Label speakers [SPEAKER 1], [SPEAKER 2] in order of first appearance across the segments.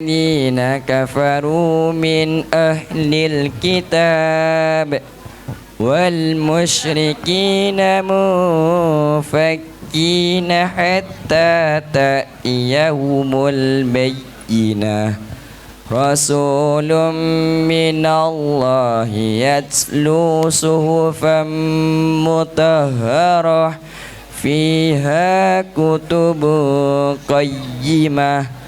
[SPEAKER 1] الذين كفروا من أهل الكتاب والمشركين منفكين حتى تأتيهم البينة رسول من الله يتلو صحفا مطهرة فيها كتب قيمة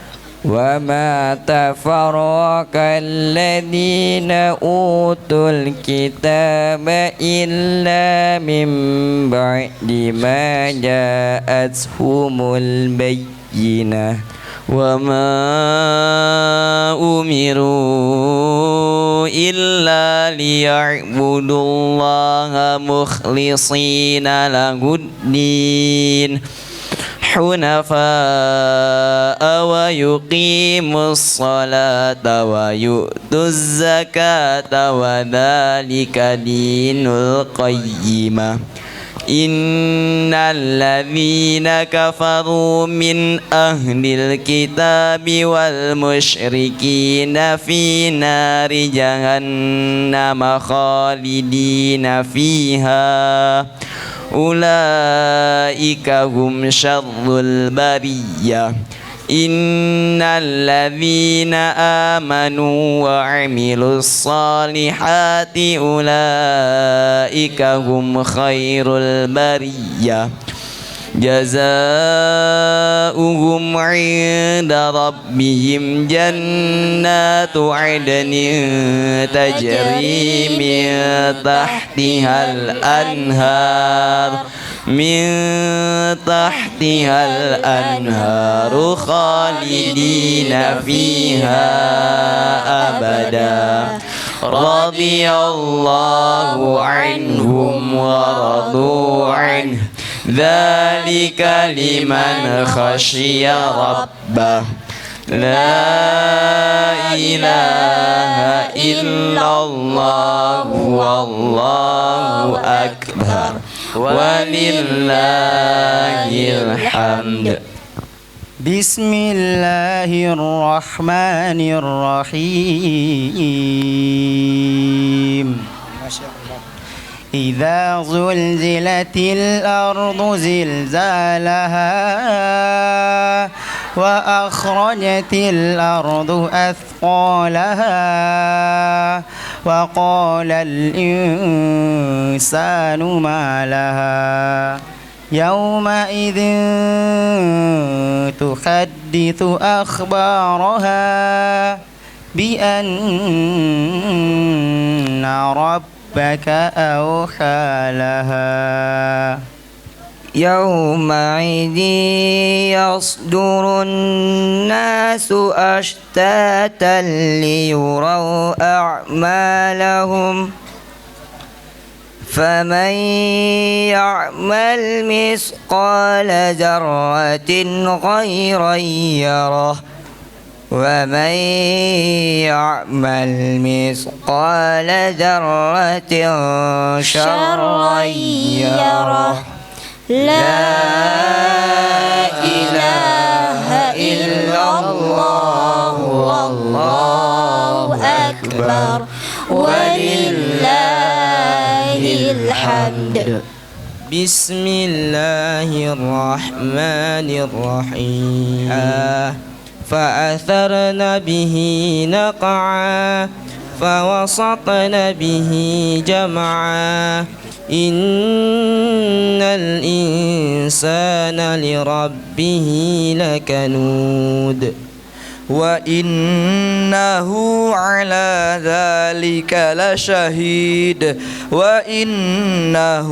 [SPEAKER 1] وما تفرق الذين أوتوا الكتاب إلا من بعد ما جاءتهم البينة
[SPEAKER 2] وما أمروا إلا ليعبدوا الله مخلصين له الدين حنفاء ويقيموا الصلاة ويؤتوا الزكاة وذلك دين القيمة إن الذين كفروا من أهل الكتاب والمشركين في نار جهنم خالدين فيها أولئك هم شر البرية إن الذين آمنوا وعملوا الصالحات أولئك هم خير البرية جزاؤهم عند ربهم جنات عدن تجري من تحتها الأنهار خالدين فيها أبدا رضي الله عنهم ورضوا عنه ذلك لمن خشي ربه لا إله إلا الله والله أكبر ولله الحمد.
[SPEAKER 3] بسم الله الرحمن الرحيم. إذا زلزلت الأرض زلزالها وأخرجت الأرض أثقالها وقال الإنسان ما لها يومئذ تحدث أخبارها بأن ربك أوحى لها
[SPEAKER 1] يومئذ يصدر الناس أشتاتا ليروا أعمالهم فمن يعمل مثقال ذرة خيرا يره ومن يعمل مثقال ذرة شرا يره لا إله إلا الله والله أكبر ولله الحمد. بسم الله الرحمن الرحيم. فأثرن به نقعا فوسطن به جمعا إن الإنسان لربه لكنود
[SPEAKER 2] وإنه على ذلك لشهيد وإنه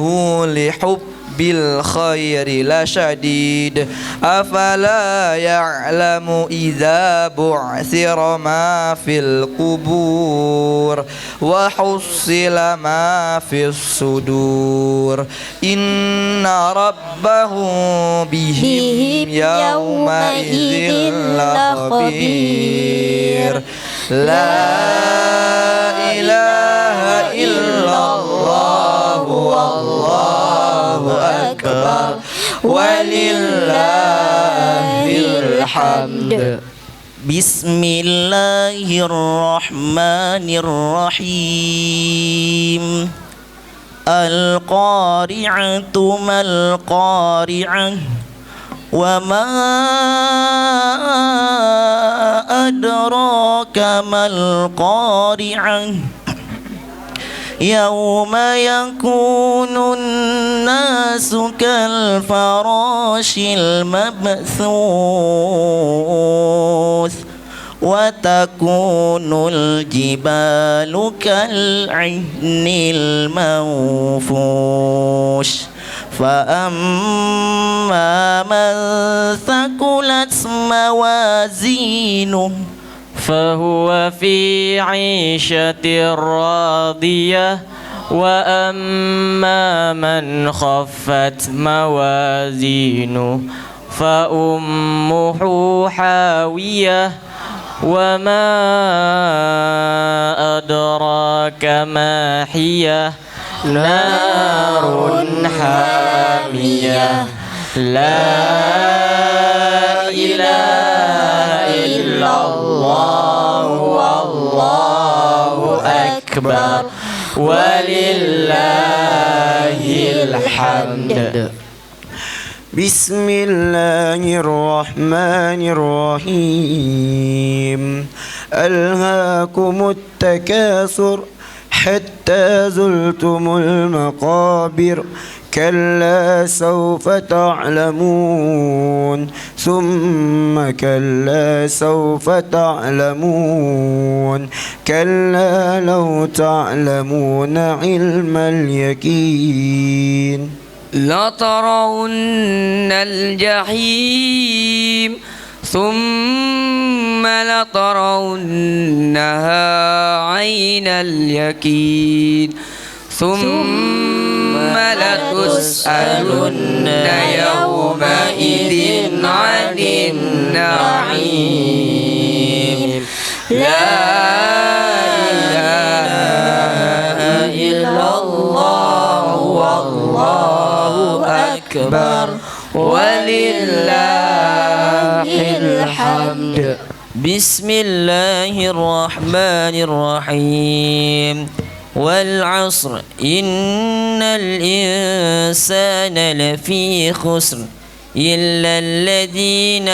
[SPEAKER 2] لحب بالخير لشديد أفلا يعلم إذا بعثر ما في القبور وحصل ما في الصدور إن ربهم بهم يومئذ لخبير لا إله إلا الله والله أكبر ولله الحمد.
[SPEAKER 3] Bismillahirrahmanirrahim. Al-qari'atu mal-qari'ah. Wa ma adraka mal-qari'ah. Yawma yakunun nasu kal farashil mabthuth wa takunul jibalu kal ihnil manfush fa amma man thaqulat mawazinuh
[SPEAKER 1] فهو في عيشة راضية وأما من خفت موازينه فأمه حاوية وما أدراك ما هي نار حامية لا إله إلا الله والله أكبر ولله الحمد.
[SPEAKER 3] بسم الله الرحمن الرحيم. ألهاكم التكاثر حتى زرتم المقابر كلا سوف تعلمون ثم كلا سوف تعلمون كلا لو تعلمون علم اليقين
[SPEAKER 1] لترون الجحيم ثم لترونها عين اليقين ثم لتسألن يومئذ عن النعيم لا إله إلا الله والله أكبر ولله الحمد. بسم الله الرحمن الرحيم. والعصر إن الإنسان لفي خسر إلا الذين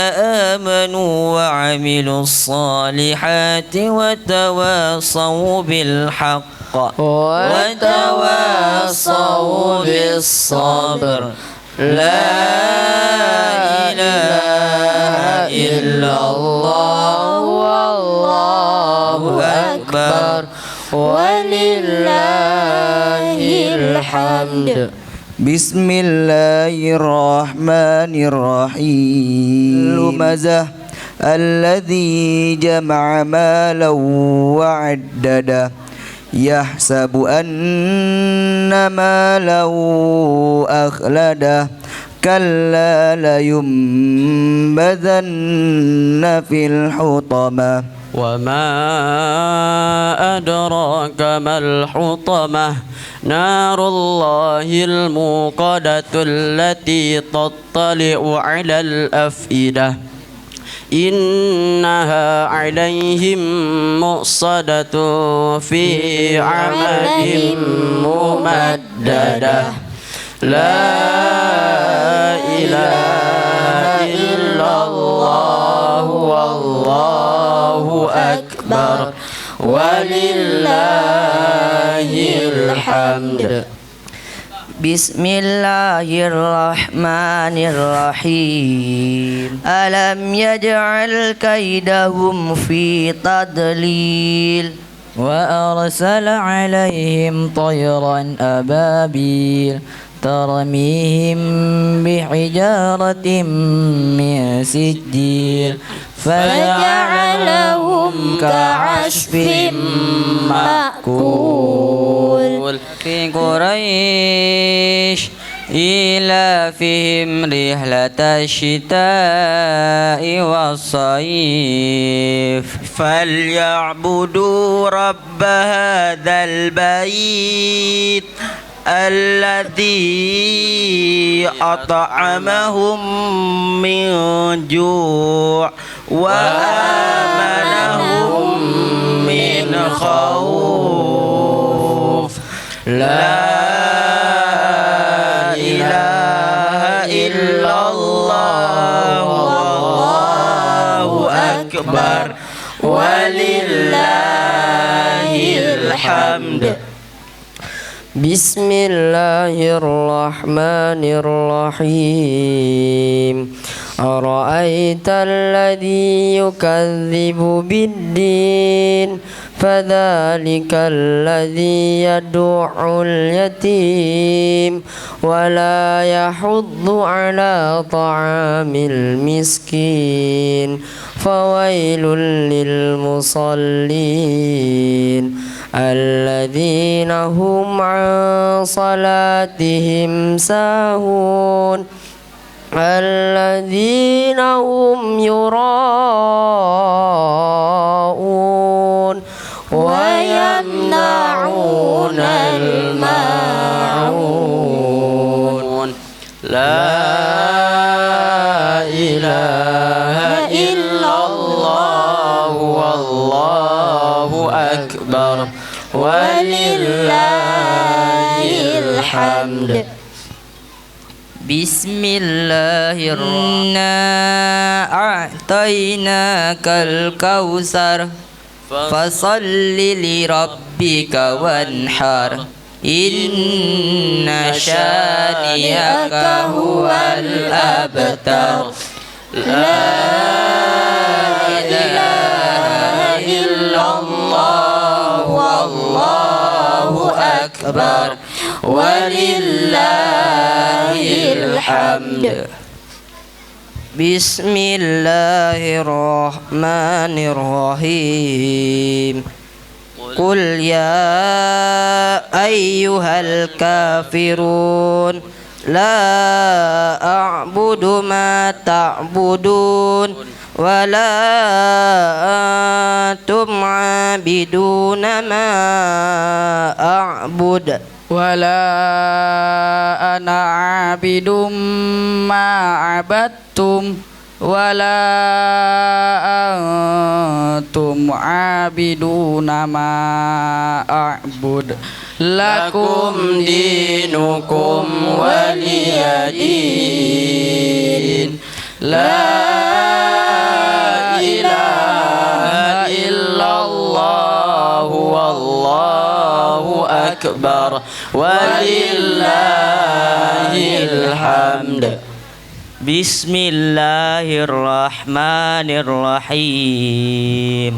[SPEAKER 1] آمنوا وعملوا الصالحات وتواصوا بالحق وتواصوا بالصبر لا إله إلا الله والله أكبر ولله الحمد.
[SPEAKER 2] بسم الله الرحمن الرحيم. لمزة الذي جمع مالا وعدده يحسب أن ماله أخلده كلا لينبذن في الحطمة
[SPEAKER 1] وما أدراك ما الحطمة نار الله الموقدة التي تطلع على الأفئدة إنها عليهم مؤصدة في عمد ممددة لا إله إلا الله والله أكبر ولله الحمد.
[SPEAKER 2] بسم الله الرحمن الرحيم. ألم يجعل كيدهم في تضليل وأرسل عليهم طيرا أبابيل ترميهم بحجارة من سجيل فجعلهم كعصف مأكول. في قريش إيلافهم رحلة الشتاء والصيف
[SPEAKER 3] فليعبدوا رب هذا البيت
[SPEAKER 2] الذي أطعمهم من جوع وآمنهم من خوف لا إله إلا الله والله أكبر ولله الحمد.
[SPEAKER 1] بسم الله الرحمن الرحيم أرأيت الذي يكذب بالدين فذلك الذي يدع اليتيم ولا يحض على طعام المسكين فويل للمصلين الذين هم عن صلاتهم ساهون الذين هم يراءون ويمنعون الماعون لا إله إلا الله والله أكبر ولله الحمد.
[SPEAKER 2] بسم الله الرحمن أعطيناك الكوثر فصل لربك وانحر إن شانئك هو الأبتر لا إله إلا الله والله أكبر ولله الحمد. بسم الله الرحمن الرحيم قل يا أيها الكافرون لا أعبد ما تعبدون ولا أنتم عابدون ما أعبد
[SPEAKER 4] ولا أنا عابد ما عبدتم ولا أنتم عابدون ما أعبد لكم دينكم ولي دين لا إله إلا الله والله أكبر ولله الحمد.
[SPEAKER 2] بسم الله الرحمن الرحيم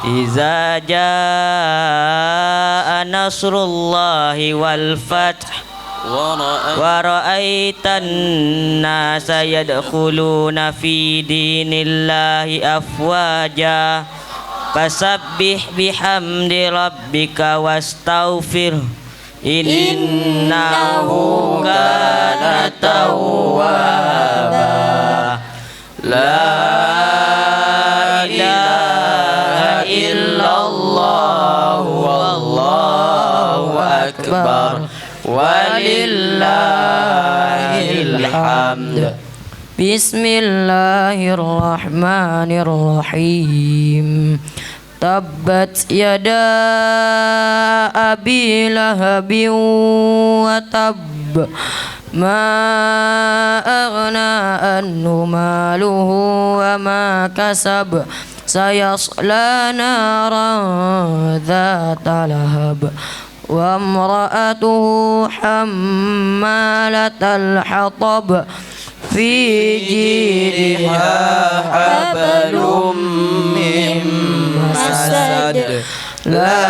[SPEAKER 2] إذا جاء نصر الله والفتح ورأيت الناس يدخلون في دين الله أفواجا فسبح بحمد ربك واستغفره إنه كان توابا لا إله إلا الله والله أكبر ولله الحمد.
[SPEAKER 1] بسم الله الرحمن الرحيم تبت يدا أبي لهب وتب ما أغنى عنه ماله وما كسب سيصلى نارا ذات لهب وامرأته حمالة الحطب في جيدها حبل من مسد لا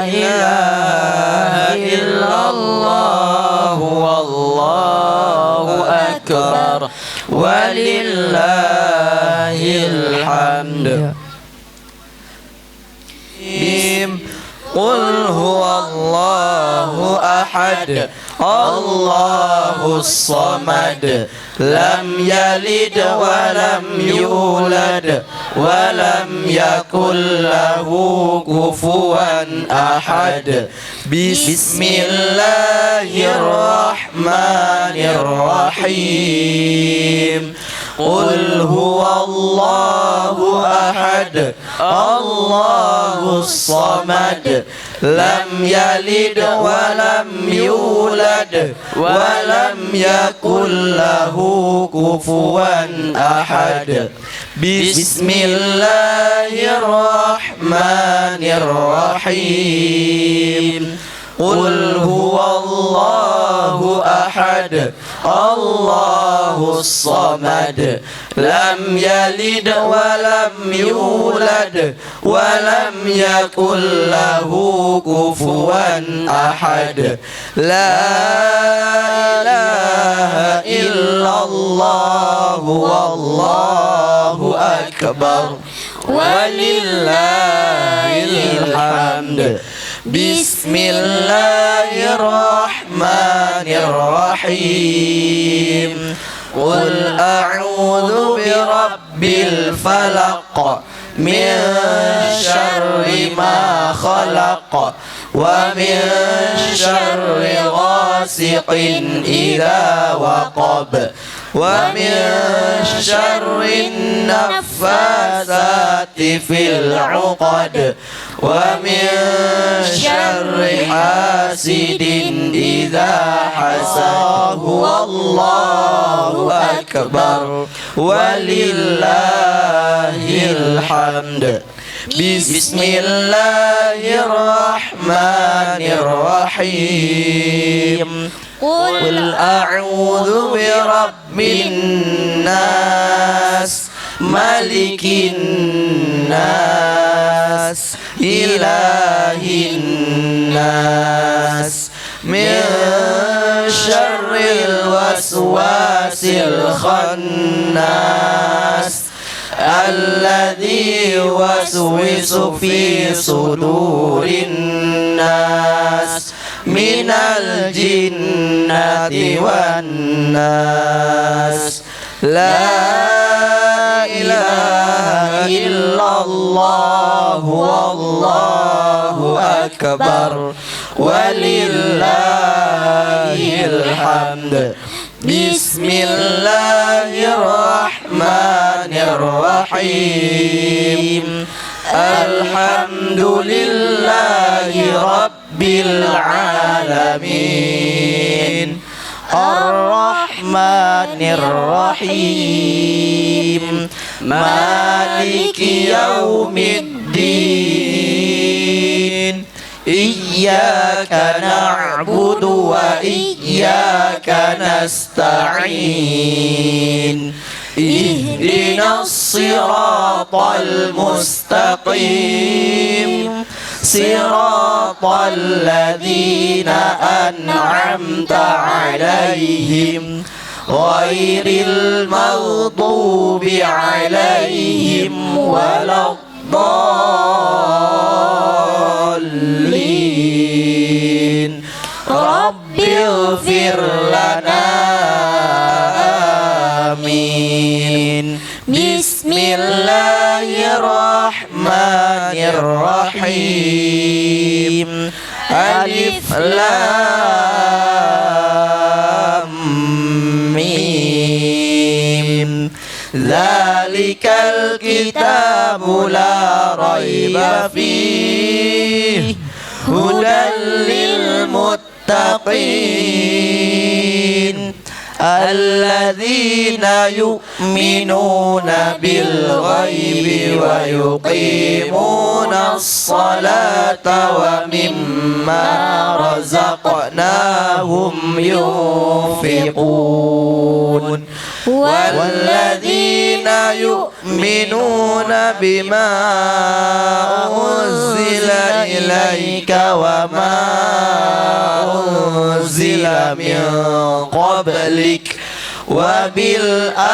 [SPEAKER 1] إله إلا الله والله أكبر ولله الحمد.
[SPEAKER 3] قل هو الله أحد الله الصمد لم يلد ولم يولد ولم يكن له كفوا أحد بسم الله الرحمن الرحيم قل هو الله أحد الله الصمد لم يلد ولم يولد ولم يكن له كفوا أحد بسم الله الرحمن الرحيم قل هو الله أحد الله الصمد لم يلد ولم يولد ولم يكن له كفوا أحد لا إله إلا الله والله أكبر ولله الحمد بسم الله الرحمن الرحيم قل أعوذ برب الفلق من شر ما خلق ومن شر غاسق إذا وقب ومن شر النفاثات في العقد ومن شر حاسد إذا حسد والله أكبر ولله الحمد بسم الله الرحمن الرحيم قل أعوذ برب الناس ملك الناس إله الناس من شر الوسواس الخناس الذي يوسوس في صدور الناس من الجنة والناس لا إله إلا الله والله أكبر ولله الحمد بسم الله الرحمن الرحيم الحمد لله رب العالمين الرحمن الرحيم مالك يوم الدين إياك نعبد وإياك نستعين اهدنا الصراط المستقيم صراط الذين أنعمت عليهم غير المغضوب عليهم ولا الضالين رب اغفر لنا آمين بسم الله الرحمن الرحيم ألف لام ميم ذلك الكتاب لا ريب فيه هدى للمتقين الذين يؤمنون بالغيب ويقيمون الصلاة ومما رزقناهم ينفقون والذين يؤمنون بما أنزل إليك وما أنزل من قبلك وبالآخرة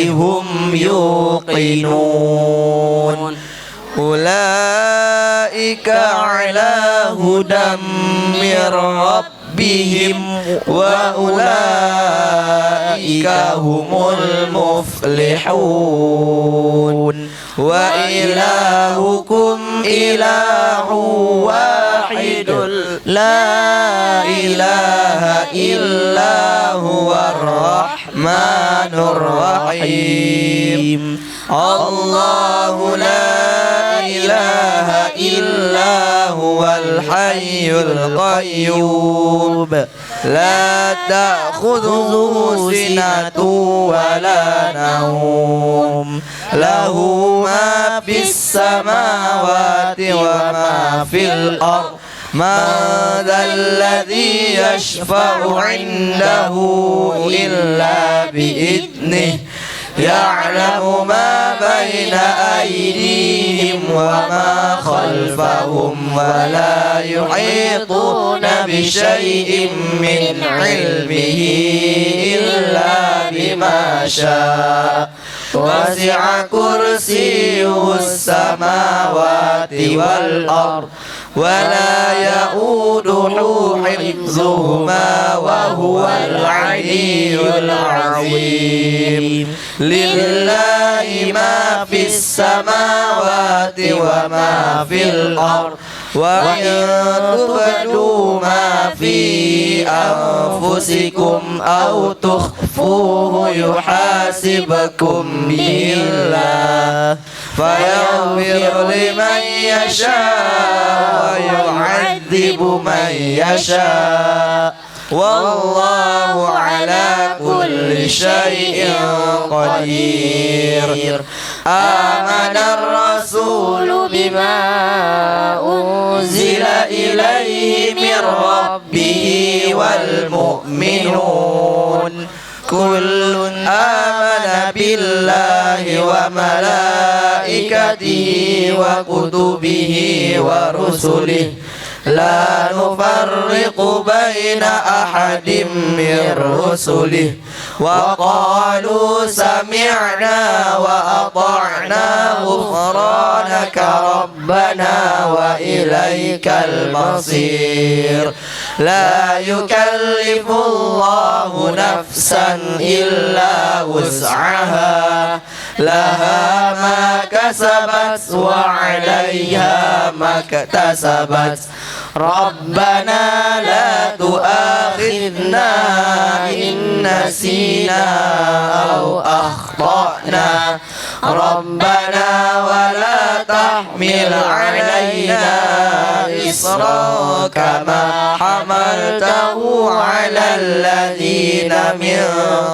[SPEAKER 3] هم يوقنون أولئك على هدى من ربهم ربهم وأولئك هم المفلحون وإلهكم إله واحد لا إله إلا هو الرحمن الرحيم الله لا إله إلا هو الحي القيوم لا تأخذه سنة ولا نوم له ما في السماوات وما في الأرض من ذا الذي يشفع عنده إلا بإذنه يعلم ما بين أيديهم وما خلفهم ولا يحيطون بشيء من علمه إلا بما شاء وسع كرسيه السماوات والأرض ولا يؤوده حفظهما وهو العلي العظيم لله ما في السماوات وما في الأرض وإن تبدوا ما في أنفسكم أو تخفوه يحاسبكم به الله فيغفر لمن يشاء ويعذب من يشاء والله على كل شيء قدير آمن الرسول بما أنزل إليه من ربه والمؤمنون كل آمن بالله وملائكته وكتبه ورسله لا نفرق بين أحد من رسله وقالوا سمعنا وأطعنا غفرانك ربنا وإليك المصير لا يكلف الله نفسا إلا وسعها لها ما كسبت وعليها ما اكتسبت ربنا لا تؤاخذنا إن نسينا أو أخطأنا ربنا ولا تحمل علينا إصرا كما حملته على الذين من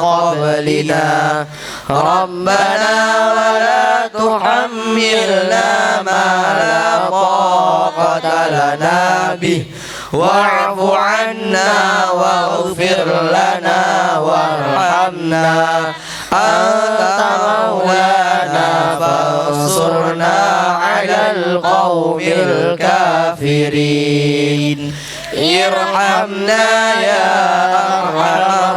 [SPEAKER 3] قبلنا ربنا ولا تحملنا ما لا طاقة لنا به واعف عنا واغفر لنا وارحمنا أنت مولانا فانصرنا على القوم الكافرين ارحمنا يا أرحم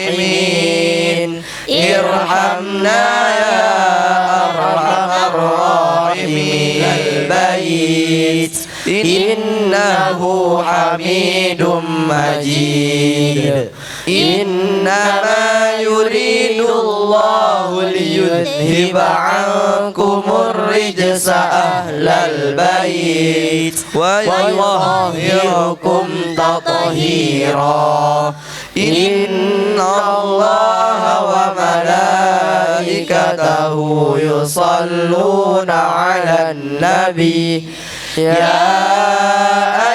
[SPEAKER 3] الراحمين ارحمنا يا أرحم الراحمين البيت إنه حميد مجيد إنما يريد الله ليذهب عنكم الرجس أهل البيت ويطهركم تطهيرا إن الله وملائكته يصلون على النبي يا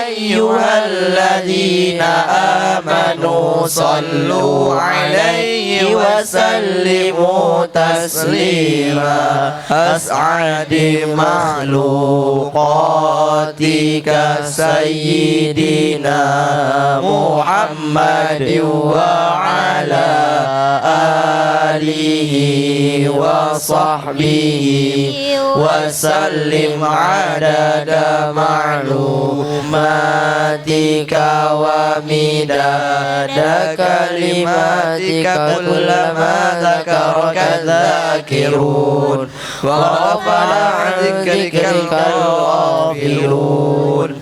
[SPEAKER 3] أيها الذين آمنوا صلوا عليه وسلموا تسليما أسعد مخلوقاتك سيدنا محمد وعلى آله وصحبه وسلم عدد معلوماتك ومداد كلماتك كلما ذكرك الذاكرون وغفل عن ذكرك الغافلون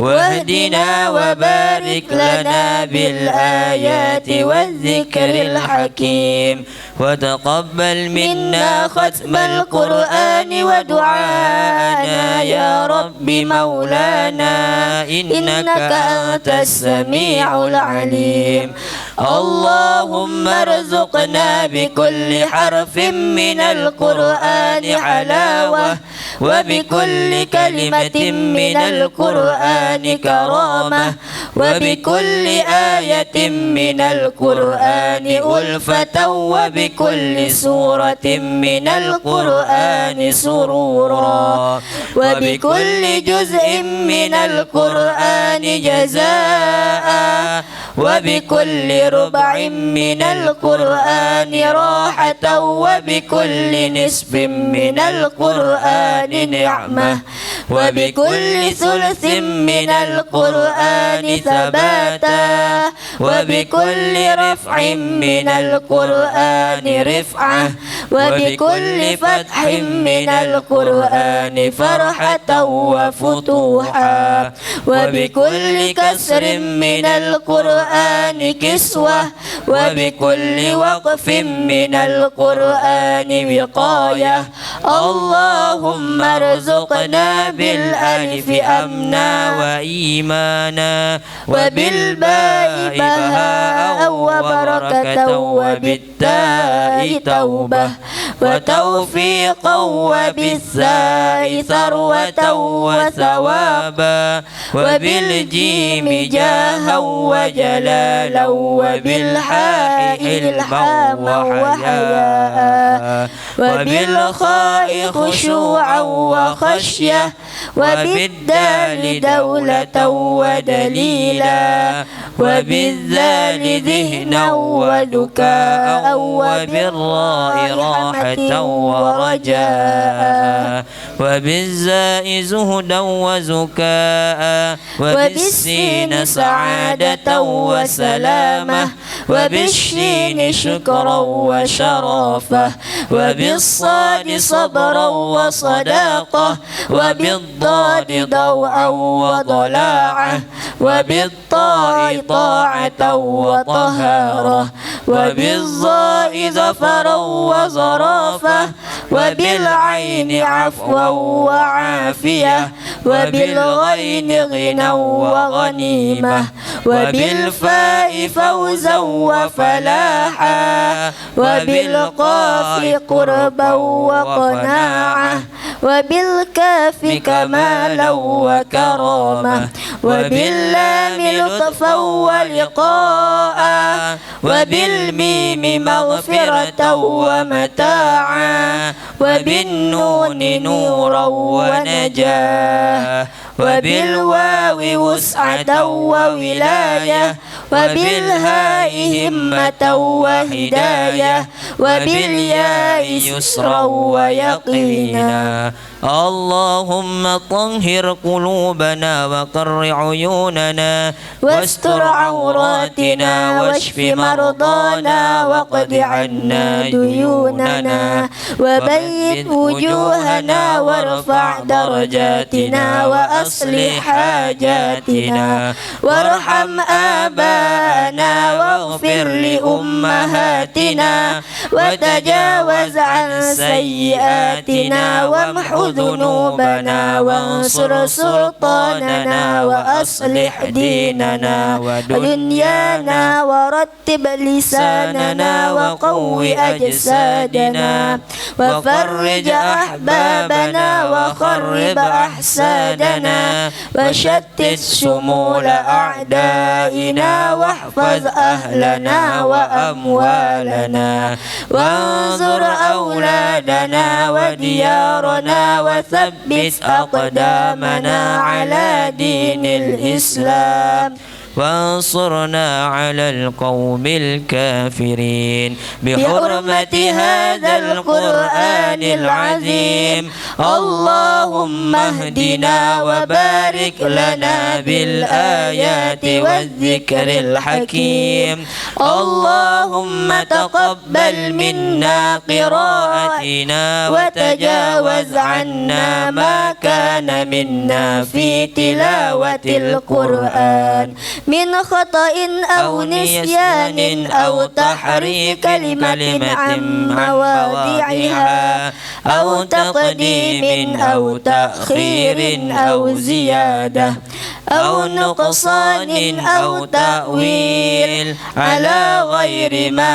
[SPEAKER 2] واهدنا وبارك لنا بالآيات والذكر الحكيم وتقبل منا ختم القرآن ودعاءنا يا رب مولانا إنك أنت السميع العليم اللهم ارزقنا بكل حرف من القرآن حلاوة وبكل كلمة من القرآن كرامة وبكل آية من القرآن ألفة وبكل سورة من القرآن سرورا وبكل جزء من القرآن جزاء وبكل ربع من القرآن راحة وبكل نصف من القرآن نعمة وبكل ثلث من القرآن ثباتا وبكل رفع من القرآن رفعة وبكل فتح من القرآن فرحة وفتوحا وبكل كسر من القرآن كسوة وبكل وقف من القرآن وقاية اللهم ارزقنا بالألف أمنا وإيمانا وبالباء بهاء وبركة وبالتاء توبة وتوفيقا وبالثاء ثروة وثوابا وبالجيم جاها وجلالا وبالحاء إلحاما وحياء وبالخاء خشوعا وخشية وبالدال دولة ودليلا وبالذال ذهنا وذكاء وبالراء راحة ورجاء وبالزاء زهدا وزكاء وبالسين سعادة وسلامة وبالشين شكرا وشرافة وبالصاد صبرا وصداقة وبالضاد ضوءا وضلاعة وبالطاء طاعة وطهارة وبالظاء ظفرا وظرافة وبالعين عفوا وعافية وبالغين غنى وغنيمة وبالفاء فوزا وفلاحا وبالقاف قربا وقناعة وبالكاف كمالا وكرامة وباللام لطفا ولقاء وبالميم مغفرة ومتاعا وبالنون نورا ونجاة وبالواو وسعة وولاية وبالهاء همة وهداية وبالياء يسرا ويقينا اللهم طهر قلوبنا وقر عيوننا واستر عوراتنا واشف مرضانا واقض عنا ديوننا وبيض وجوهنا وارفع درجاتنا وأصلح حاجاتنا وارحم آباءنا واغفر لأمهاتنا وتجاوز عن سيئاتنا وامحو ذنوبنا وانصر سلطاننا وأصلح ديننا ودنيانا ورتب لساننا وقوي أجسادنا وفرج أحبابنا وخرب أحسادنا وشتت شمول أعدائنا واحفظ أهلنا وأموالنا وانظر أولادنا وديارنا وثبت أقدامنا على دين الإسلام
[SPEAKER 4] وانصرنا على القوم الكافرين بحرمة هذا القرآن العظيم اللهم اهدنا وبارك لنا بالآيات والذكر الحكيم اللهم تقبل منا قراءتنا وتجاوز عنا ما كان منا في تلاوة القرآن من خطأ أو نسيان أو تحريف كلمة عن مواضعها أو تقديم أو تأخير أو زيادة أو نقصان أو تأويل على غير ما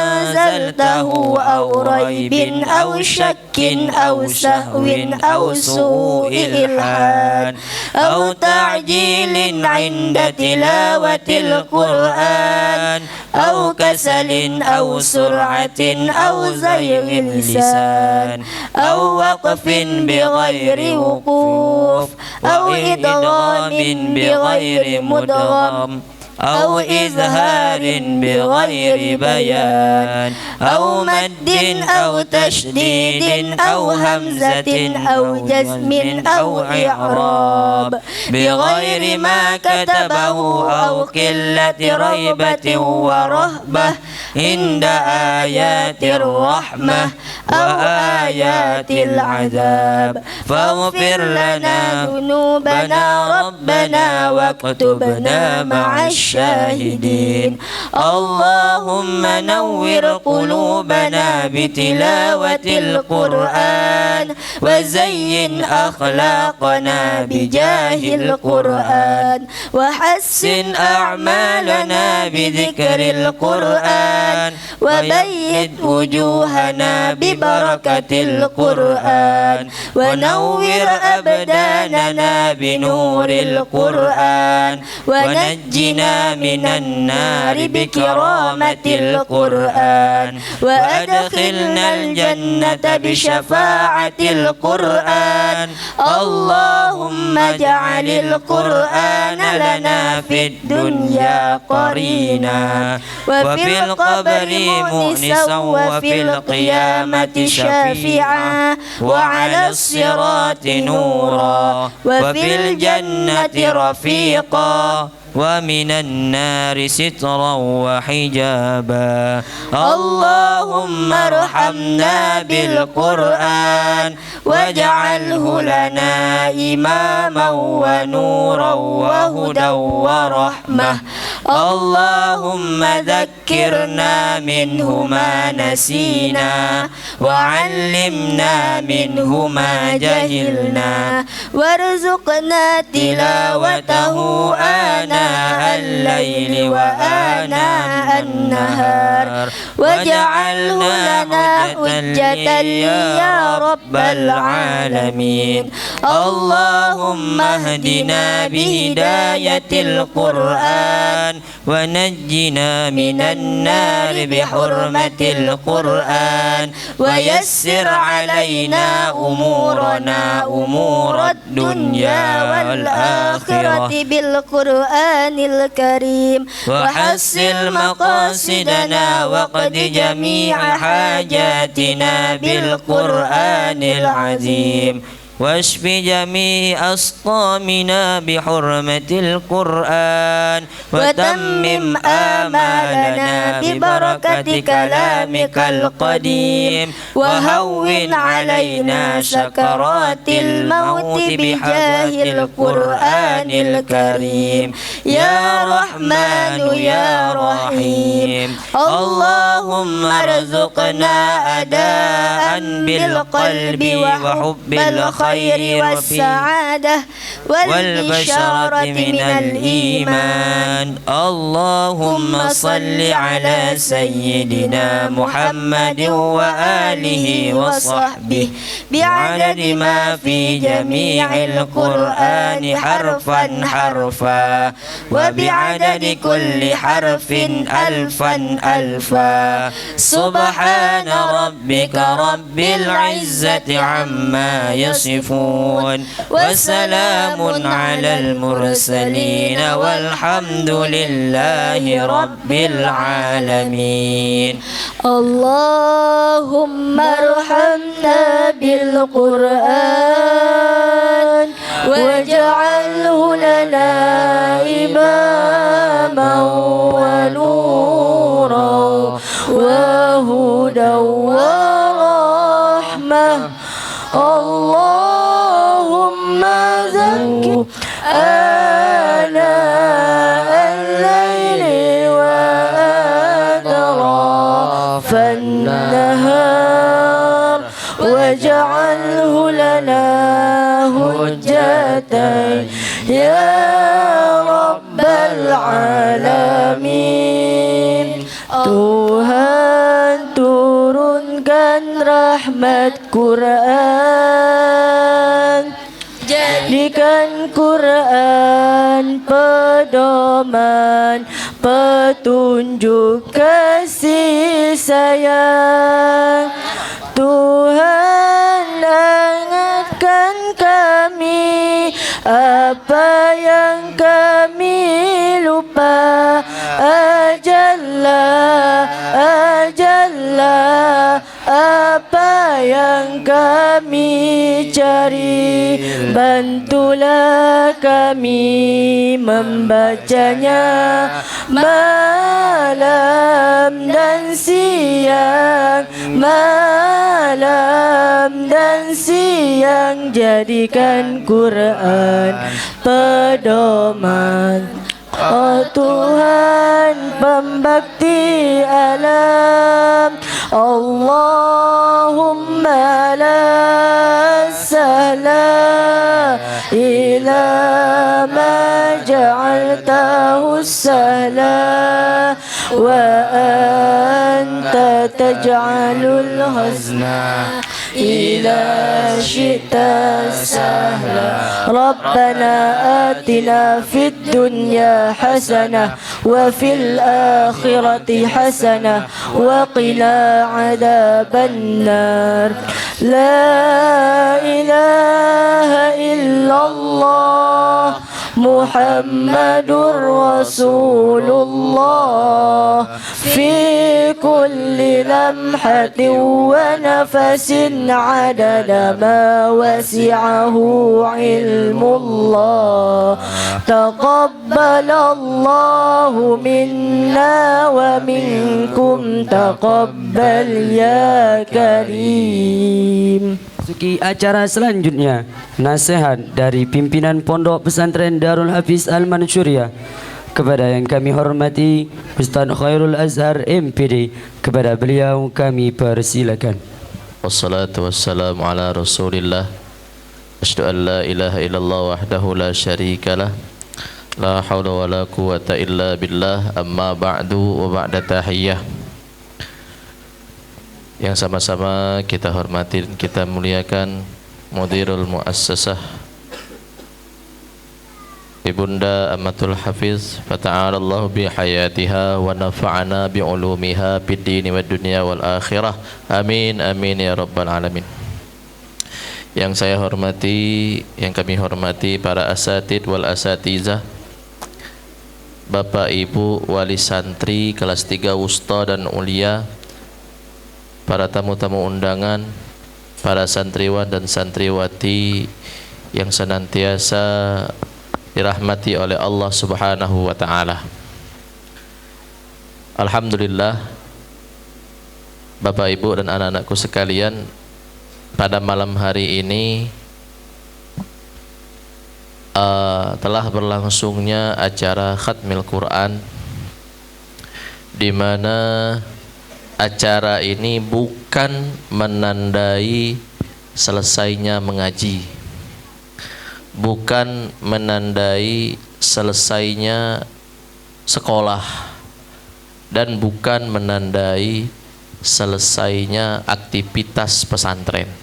[SPEAKER 4] أنزلته أو ريب أو شك أو سهو أو سوء إلحاد أو تعجيل عند تلاوة القرآن أو كسل أو سرعة أو زيغ اللسان أو وقف بغير وقوف أو إدغام بغير مدغم أو إظهار بغير بيان أو مد أو تشديد أو همزة أو جزم أو إعراب بغير ما كتبه أو قلة ريبة ورهبة عند آيات الرحمة وآيات العذاب فاغفر لنا ذنوبنا ربنا واكتبنا مع الشاهدين اللهم نور قلوبنا بتلاوة القرآن وزين أخلاقنا بجاه القرآن وحسن أعمالنا بذكر القرآن وبيض وجوهنا ببركة القرآن ونور أبداننا بنور القرآن ونجنا من النار بكرامة القرآن وأدخلنا الجنة بشفاعة القرآن اللهم اجعل القرآن لنا في الدنيا قرينا وفي القبر مؤنسا وفي القيامة شفيعا وعلى الصراط نورا وفي الجنة رفيقا ومن النار سترا وحجابا اللهم ارحمنا بالقرآن واجعله لنا إماما ونورا وهدى ورحمة اللهم ذكرنا منه ما نسينا وعلمنا منه ما جهلنا وارزقنا تلاوته آناء الليل وآناء النهار واجعله لنا حجة يا رب العالمين اللهم اهدنا بهداية القرآن ونجنا من النار بحرمة القرآن ويسر علينا أمورنا أمور الدنيا والآخرة بالقرآن الكريم وحسن مقاصدنا وقد جميع حاجاتنا بالقرآن العظيم واشف جميع أسقامنا بحرمة القرآن وتمم آمالنا ببركة كلامك القديم وهون علينا سكرات الموت بجاه القرآن الكريم يا رحمن يا رحيم اللهم ارزقنا أداء بالقلب وحب الخير والسعادة والبشرة من الإيمان اللهم صل على سيدنا محمد وآله وصحبه بعدد ما في جميع القرآن حرفا حرفا وبعدد كل حرف ألفا ألفا سبحان رب ربك رب العزة عما يصفون وسلام على المرسلين والحمد لله رب العالمين.
[SPEAKER 2] اللهم ارحمنا بالقرآن واجعله لنا إماما ونورا وهدى ورحمة. اللهم زكي آناء الليل وأطراف النهار واجعله لنا حجة يا رب العالمين. Tuhan turunkan rahmat Quran, jadikan Quran pedoman, petunjuk kasih sayang. Tuhan ingatkan kami apa yang kami lupa. Ajallah apa yang kami cari. Bantulah kami membacanya malam dan siang, malam dan siang. Jadikan Quran pedoman. Oh Tuhan pembakti alam, Allahumma la sahla ila ma ja'altahu sahla wa anta taj'alul hazna إذا شئت سهلا. ربنا آتنا في الدنيا حسنة وفي الآخرة حسنة وقنا عذاب النار. لا إله إلا الله محمد رسول الله في كل لمحة ونفس عدد ما وسعه علم الله. تقبل الله منا ومنكم تقبل يا كريم.
[SPEAKER 1] Masuki acara selanjutnya, nasihat dari pimpinan Pondok Pesantren Darul Hafiz Al-Mansyuriyah. Kepada yang kami hormati Ustaz Khairul Azhar MPD, kepada beliau kami persilakan.
[SPEAKER 3] Wassalatu wassalamu ala Rasulillah. Asyhadu an la ilaha illallah wahdahu la syarikalah. La haula wala quwata illa billah. Amma ba'du wa ba'da tahiyyah. Yang sama-sama kita hormati dan kita muliakan Mudirul Muassasah Ibunda Amatul Hafiz, fata'ala Allah bi hayatiha wa nafa'ana bi ulumiha fid dini wad dunya wal akhirah. Amin amin ya rabbal alamin. Yang saya hormati, yang kami hormati para asatid wal asatizah, Bapak Ibu wali santri kelas 3 wusta dan ulia, para tamu-tamu undangan, para santriwan dan santriwati yang senantiasa dirahmati oleh Allah Subhanahu wa taala. Alhamdulillah, Bapak Ibu dan anak-anakku sekalian, pada malam hari ini telah berlangsungnya acara Khatmil Quran, di mana acara ini bukan menandai selesainya mengaji, bukan menandai selesainya sekolah, dan bukan menandai selesainya aktivitas pesantren.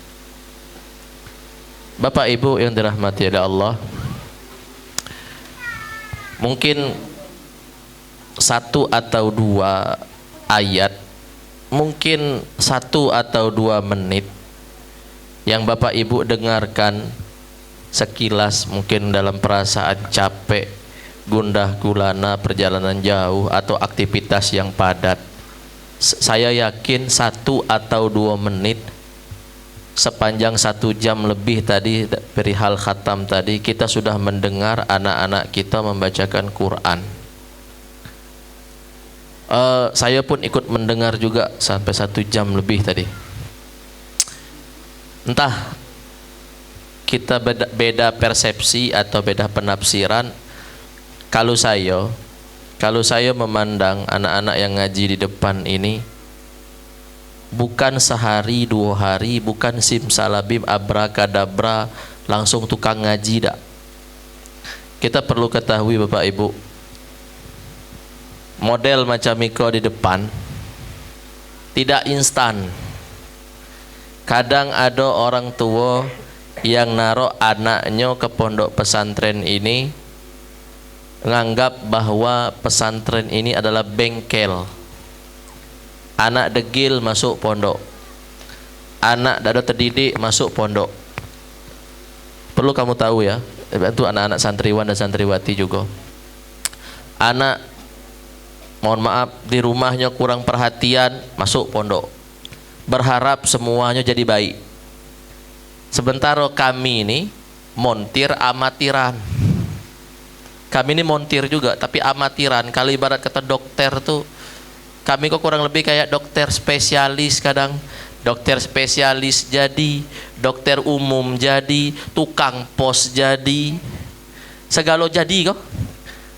[SPEAKER 3] Bapak Ibu yang dirahmati oleh Allah, mungkin 1 atau 2 ayat mungkin 1 atau 2 menit yang Bapak Ibu dengarkan sekilas, mungkin dalam perasaan capek, gundah gulana, perjalanan jauh atau aktivitas yang padat. Saya yakin 1 atau 2 menit sepanjang 1 jam lebih tadi perihal khatam tadi, kita sudah mendengar anak-anak kita membacakan Quran. Saya pun ikut mendengar juga sampai 1 jam lebih tadi. Entah kita beda persepsi atau beda penafsiran. Kalau saya memandang anak-anak yang ngaji di depan ini, bukan sehari 2 hari, bukan simsalabim abrakadabra langsung tukang ngaji dak. Kita perlu ketahui Bapak Ibu, model macam Miko di depan tidak instan. Kadang ada orang tua yang naruh anaknya ke pondok pesantren ini, menganggap bahwa pesantren ini adalah bengkel. Anak degil masuk pondok, anak dada terdidik masuk pondok. Perlu kamu tahu ya, itu anak-anak santriwan dan santriwati juga. Anak, mohon maaf, di rumahnya kurang perhatian, masuk pondok, berharap semuanya jadi baik. Sementara kami ini montir amatiran. Kami ini montir juga, tapi amatiran. Kalau ibarat kata dokter tuh, kami kok kurang lebih kayak dokter spesialis. Kadang dokter spesialis jadi, dokter umum jadi, tukang pos jadi, segala jadi kok.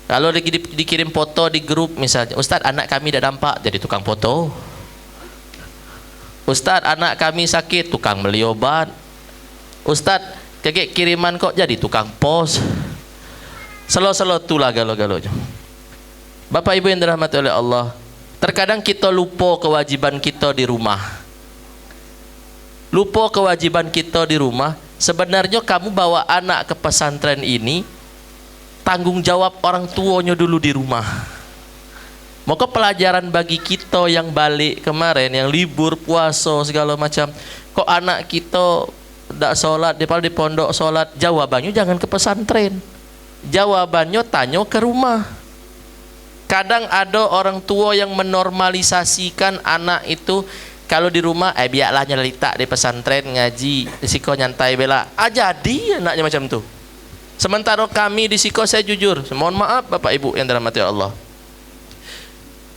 [SPEAKER 3] Kalau dikirim foto di grup misalnya, Ustadz anak kami tidak nampak, jadi tukang foto. Ustadz anak kami sakit, tukang beli obat. Ustadz kakek kiriman kok jadi tukang pos. Selo-selo itulah galo-galonya. Bapak Ibu yang dirahmati oleh Allah, terkadang kita lupa kewajiban kita di rumah. Lupa kewajiban kita di rumah. Sebenarnya kamu bawa anak ke pesantren ini, tanggung jawab orang tuanya dulu di rumah. Maka pelajaran bagi kita yang balik kemarin, yang libur puasa segala macam, kok anak kita tidak sholat, di pondok sholat, jawabannya jangan ke pesantren, jawabannya tanya ke rumah. Kadang ada orang tua yang menormalisasikan anak itu, kalau di rumah biarlah nyelita di pesantren ngaji, risiko nyantai bela. Jadi anaknya macam tu. Sementara kami di Siko, saya jujur, mohon maaf Bapak Ibu yang dirahmati Allah,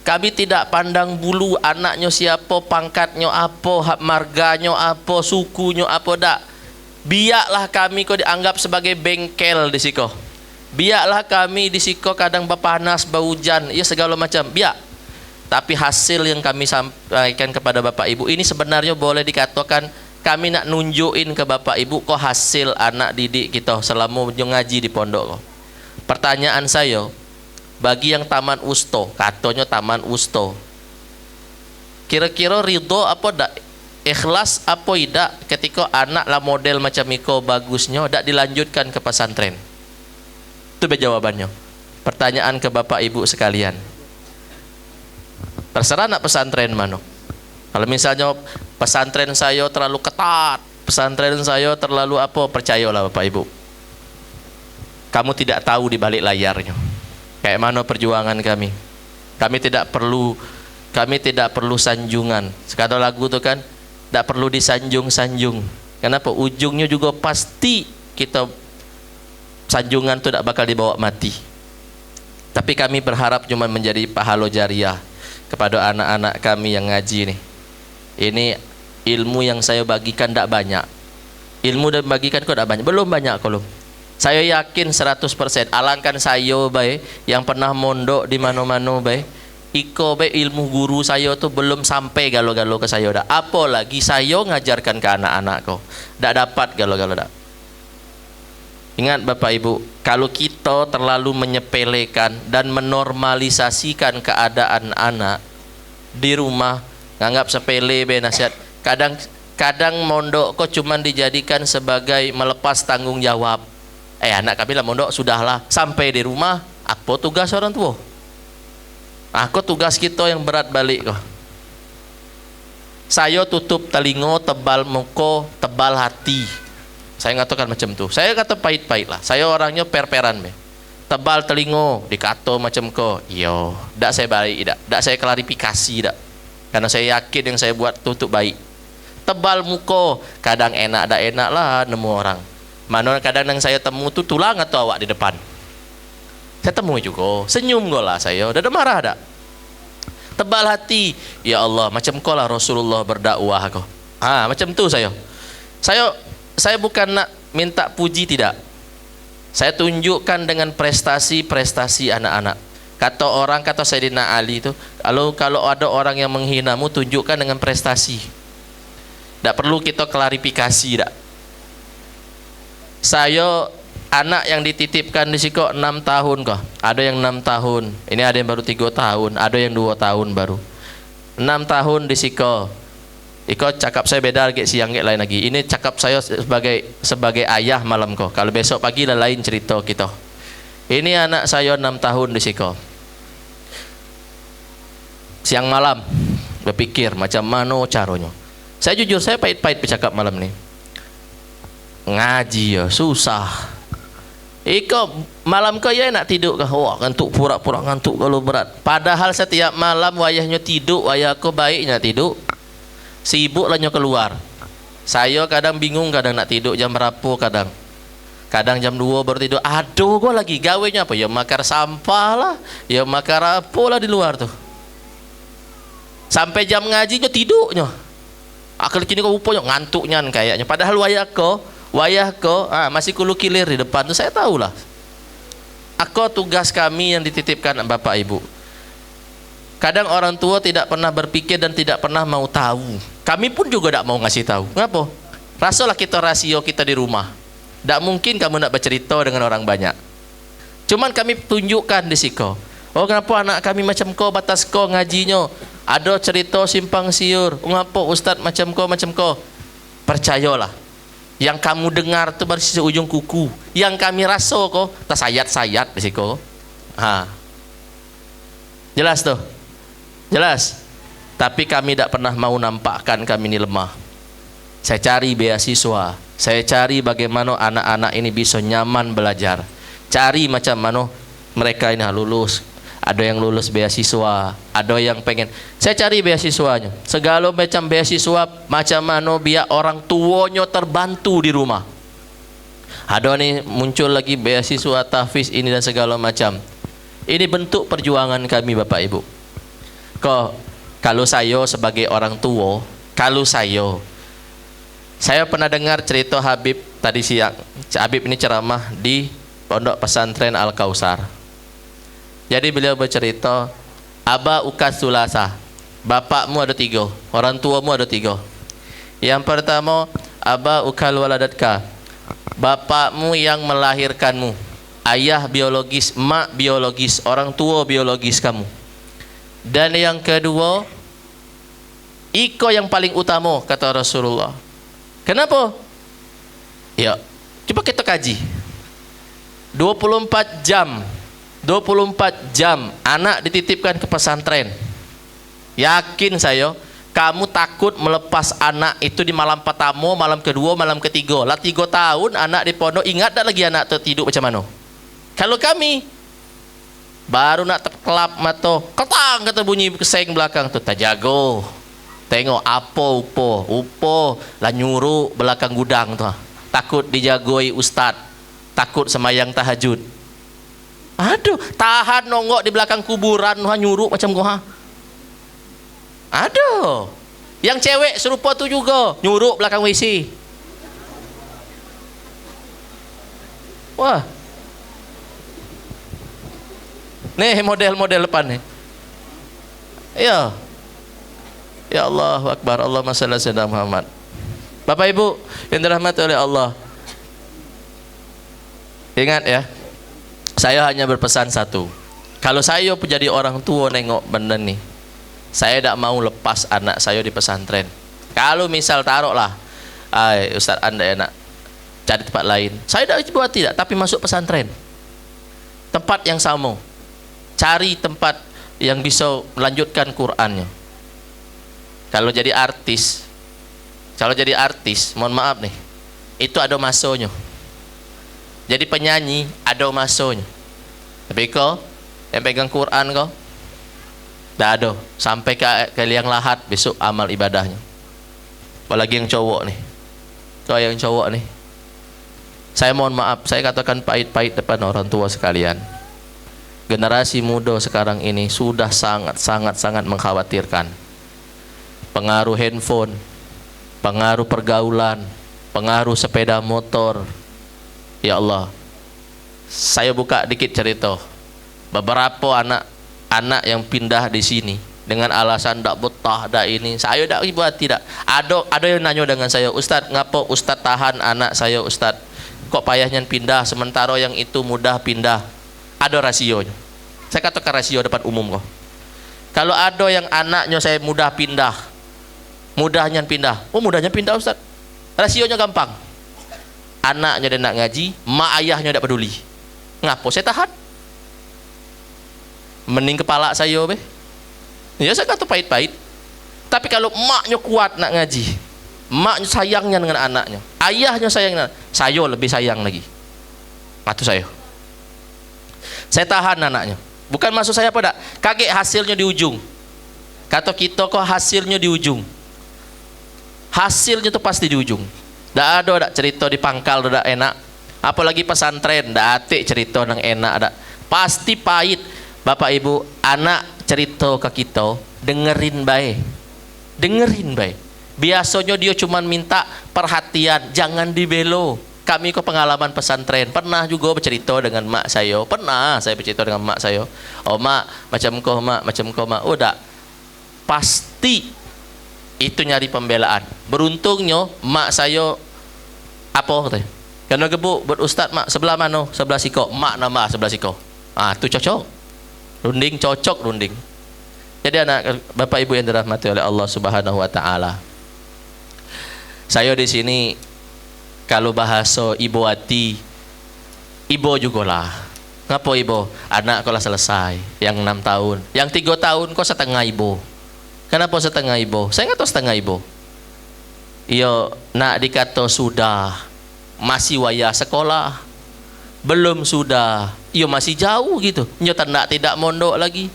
[SPEAKER 3] kami tidak pandang bulu anaknya siapa, pangkatnya apa, hak marganya apa, sukunya apa, dak. Biarlah kami kok dianggap sebagai bengkel di Siko. Biarlah kami di Siko kadang berpanas, berhujan, ya segala macam, biar. Tapi hasil yang kami sampaikan kepada Bapak Ibu ini sebenarnya boleh dikatakan kami nak nunjukin ke Bapak Ibu kok hasil anak didik kita selama ngaji di pondok kok. Pertanyaan saya, bagi yang taman usto, katanya taman usto, kira-kira ridho apa dak, ikhlas apa tidak ketika anak lah model macam Miko bagusnya dak dilanjutkan ke pesantren? Itu jawabannya. Pertanyaan ke Bapak Ibu sekalian, terserah nak pesantren mana. Kalau misalnya pesantren saya terlalu ketat, pesantren saya terlalu apa, percayalah Bapak Ibu, kamu tidak tahu di balik layarnya kayak mana perjuangan kami. Kami tidak perlu sanjungan. Sekadar lagu tu kan, tidak perlu disanjung-sanjung. Kenapa? Ujungnya juga pasti kita sanjungan tu tidak bakal dibawa mati. Tapi kami berharap cuma menjadi pahala jariah kepada anak-anak kami yang ngaji nih. Ini ilmu yang saya bagikan tidak banyak. Ilmu dan bagikan kok tidak banyak. Belum banyak kalau. Saya yakin 100%. Alangkan saya baik yang pernah mondok di mana-mana baik, iko baik ilmu guru saya tu belum sampai galo-galo ke saya dah. Apalagi saya ngajarkan ke anak-anak kau. Tak dapat galo-galo dah. Ingat Bapak Ibu, kalau kita terlalu menyepelekan dan menormalisasikan keadaan anak di rumah, nganggap sepele be nasihat. Kadang mondok kok cuma dijadikan sebagai melepas tanggung jawab. Anak kami lah mondok, sudahlah, sampai di rumah apa tugas orang tua? Aku tugas kita yang berat balik kok. Saya tutup telingo, tebal muka, tebal hati. Saya ngatakan macam tu. Saya kata pahit-pahit lah. Saya orangnya per-peran be. Tebal telingo, dikata macam ko. Yo, dak saya baik dak. Dak saya klarifikasi dak. Karena saya yakin yang saya buat tu untuk baik. Tebal muka, kadang enak dak enak lah nemu orang. Mana kadang yang saya temu tu tulang atau awak di depan. Saya temui juga, senyum golah saya. Dah ada marah dak. Tebal hati, ya Allah, macam kau lah Rasulullah berdakwah kau. Macam tu saya. Saya bukan nak minta puji tidak. Saya tunjukkan dengan prestasi-prestasi anak-anak. Kata Sayyidina Ali tu, kalau ada orang yang menghinamu, tunjukkan dengan prestasi. Tak perlu kita klarifikasi tak. Saya anak yang dititipkan di siko 6 tahun kah? Ada yang 6 tahun. Ini ada yang baru 3 tahun, ada yang 2 tahun baru. 6 tahun di siko. Iko cakap saya beda lagi siang lain lagi. Ini cakap saya sebagai ayah malam kok. Kalau besok pagi lah lain cerita kita. Ini anak saya 6 tahun di siko. Siang malam berpikir macam mana caranya. Saya jujur, saya pahit-pahit bercakap malam ni. Ngaji ya susah. Iko malam kau ya nak tidur kah? Wah, ngantuk pura-pura ngantuk kalau berat. Padahal setiap malam wayahnya tidur, wayah kau baiknya tidur. Sibuk lahnya keluar. Saya kadang bingung kadang nak tidur jam berapa kadang. Kadang jam 2 baru tidur. Aduh, gua lagi gawenya apa? Ya makar sampah lah, ya makar apa lah di luar tuh. Sampai jam ngajinya tidurnya. Akal kini kau rupanya ngantuknya kayaknya. Padahal wayah kau masih kulu kilir di depan tu saya tahulah. Aku tugas kami yang dititipkan Bapak Ibu. Kadang orang tua tidak pernah berpikir dan tidak pernah mau tahu. Kami pun juga tidak mau ngasih tahu. Kenapa? Rasalah kita rasio kita di rumah. Tidak mungkin kamu nak bercerita dengan orang banyak. Cuman kami tunjukkan di siko. Oh, kenapa anak kami macam kau, batas kau ngajinya. Ada cerita simpang siur. Kenapa ustaz macam kau. Percayalah. Yang kamu dengar tu baru sisi ujung kuku. Yang kami rasa kok tak sayat-sayat di siko. Jelas tuh. Jelas. Tapi kami tidak pernah mau nampakkan kami ini lemah. Saya cari beasiswa. Saya cari bagaimana anak-anak ini bisa nyaman belajar. Cari macam mana mereka ini lulus. Ada yang lulus beasiswa, ada yang pengen. Saya cari beasiswanya. Segala macam beasiswa, macam mana biar orang tuanya terbantu di rumah. Ada nih muncul lagi beasiswa tahfiz ini dan segala macam. Ini bentuk perjuangan kami Bapak Ibu. Kalau saya sebagai orang tua, saya pernah dengar cerita Habib tadi siang. Habib ini ceramah di Pondok Pesantren Al-Kausar. Jadi beliau bercerita, Aba ukas sulasa, bapakmu ada 3, orang tuamu ada 3. Yang pertama, Aba ukal waladatka, bapakmu yang melahirkanmu, ayah biologis, mak biologis, orang tua biologis kamu. Dan yang kedua, iko yang paling utama kata Rasulullah. Kenapa? Ya, coba kita kaji. 24 jam anak dititipkan ke pesantren. Yakin saya, kamu takut melepas anak itu di malam pertama, malam kedua, malam ketiga. Lah 3 tahun anak di pondok, ingat tak lagi anak tu tidur macam mana? Kalau kami baru nak terkelap mata, ketang kata bunyi keseng belakang tu, tak jago. Tengok apa upo lah nyuruh belakang gudang tu. Takut dijagoi ustaz, takut semayang tahajud. Aduh, tahan nonggok di belakang kuburan nyuruh macam gua. Aduh. Yang cewek serupa tu juga, nyuruh belakang WC. Wah. Nih model-model depan nih. Ya. Ya Allah Akbar, Allahumma shalli ala sayyidina Muhammad. Bapak Ibu yang dirahmati oleh Allah. Ingat ya. Saya hanya berpesan satu. Kalau saya jadi orang tua nengok benda nih, saya tidak mau lepas anak saya di pesantren. Kalau misal taruhlah, Ustaz anda enak cari tempat lain, saya tidak buat tidak, tapi masuk pesantren, tempat yang sama, cari tempat yang bisa melanjutkan Qurannya. Kalau jadi artis, mohon maaf nih, itu ada masanya. Jadi penyanyi ada masanya. Tapi kau yang pegang Quran kau, dah ada sampai ke liang lahat besok amal ibadahnya. Apalagi yang cowok nih. Kau yang cowok nih, saya mohon maaf, saya katakan pahit-pahit depan orang tua sekalian. Generasi muda sekarang ini sudah sangat mengkhawatirkan. Pengaruh handphone, pengaruh pergaulan, pengaruh sepeda motor. Ya Allah, saya buka dikit cerita. Beberapa anak yang pindah di sini dengan alasan tak betah, tak ini. Saya tak buat tidak. Ada yang nanya dengan saya, Ustaz, ngapa Ustaz tahan anak saya, Ustaz? Kok payahnya pindah sementara yang itu mudah pindah? Ada rasionya. Saya katakan rasio depan umum kok. Kalau ada yang anaknya saya mudah pindah, mudahnya pindah. Oh, mudahnya pindah, Ustaz. Rasionya gampang. Anaknya dia nak ngaji, mak ayahnya tidak peduli. Ngapo saya tahan? Mending kepala saya be. Ya saya kata pahit-pahit. Tapi kalau maknya kuat nak ngaji, maknya sayangnya dengan anaknya, ayahnya sayangnya, saya lebih sayang lagi. Patu saya tahan anaknya. Bukan maksud saya apa dak? Kaget hasilnya di ujung. Kata kita kok hasilnya di ujung. Hasilnya tuh pasti di ujung. Dak ada cerita di pangkal dak enak. Apalagi pesantren dak atik cerita nang enak dak. Pasti pahit. Bapak Ibu, anak cerita ke kita, dengerin baik. Dengerin baik. Biasanya dia cuma minta perhatian, jangan dibelo. Kami kok pengalaman pesantren, pernah juga bercerita dengan mak saya. Pernah saya bercerita dengan mak saya. Oh mak, macam kau mak. Udah, pasti itu nyari pembelaan. Beruntungnya mak saya apa katanya? Karena gebuk buat ustaz mak sebelah mana? Sebelah siko. Mak nama sebelah siko. Ah, itu cocok. Runding cocok runding. Jadi anak Bapak Ibu yang dirahmati oleh Allah Subhanahu wa taala. Saya di sini kalau bahasa ibu hati, ibu juga lah. Ngapa ibu? Anak kalau selesai, yang 6 tahun, yang 3 tahun kok setengah ibu. Kenapa setengah ibu? Saya nggak tahu setengah ibu. Iyo nak dikata sudah, masih waya sekolah, belum sudah, iyo masih jauh gitu. Nyotan nak tidak mondok lagi.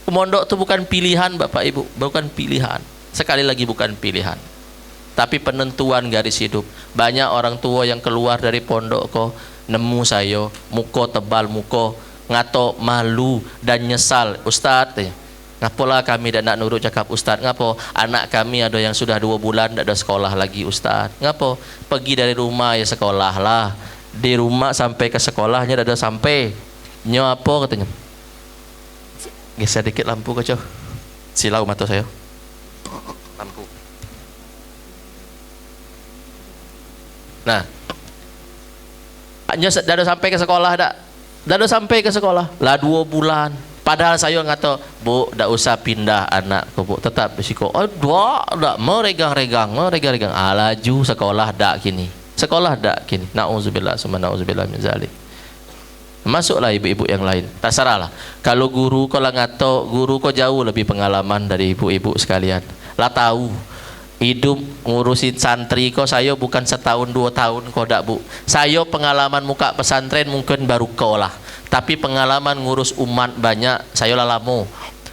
[SPEAKER 3] Mondok itu bukan pilihan Bapak Ibu, bukan pilihan. Sekali lagi bukan pilihan. Tapi penentuan garis hidup. Banyak orang tua yang keluar dari pondok kok nemu saya muko tebal muko ngato malu dan nyesal. Ustaz, ngapolah kami dan nak nurut cakap Ustaz? Ngapo anak kami ada yang sudah 2 bulan tidak ada sekolah lagi Ustaz? Ngapo pergi dari rumah ya sekolah lah. Di rumah sampai ke sekolahnya tidak ada sampai. Nyo apa katanya? Geser dikit lampu kacau. Silau mata saya. Lampu. Nah, hanya dah sampai ke sekolah dah sampai ke sekolah lah 2 bulan. Padahal saya ngata, Bu, dah usah pindah anak ke Bu, tetap bersiko. Oh, dak meregang-regang. Alaju sekolah dak kini. Nauzubillah min zalik. Masuklah ibu-ibu yang lain. Terserahlah. Kalau guru kau lah ngato, guru kau jauh lebih pengalaman dari ibu-ibu sekalian. Lah tahu hidup ngurusin santri kau saya bukan setahun 2 tahun kau dak Bu. Saya pengalaman muka pesantren mungkin baru kau lah. Tapi pengalaman ngurus umat banyak saya lah lama.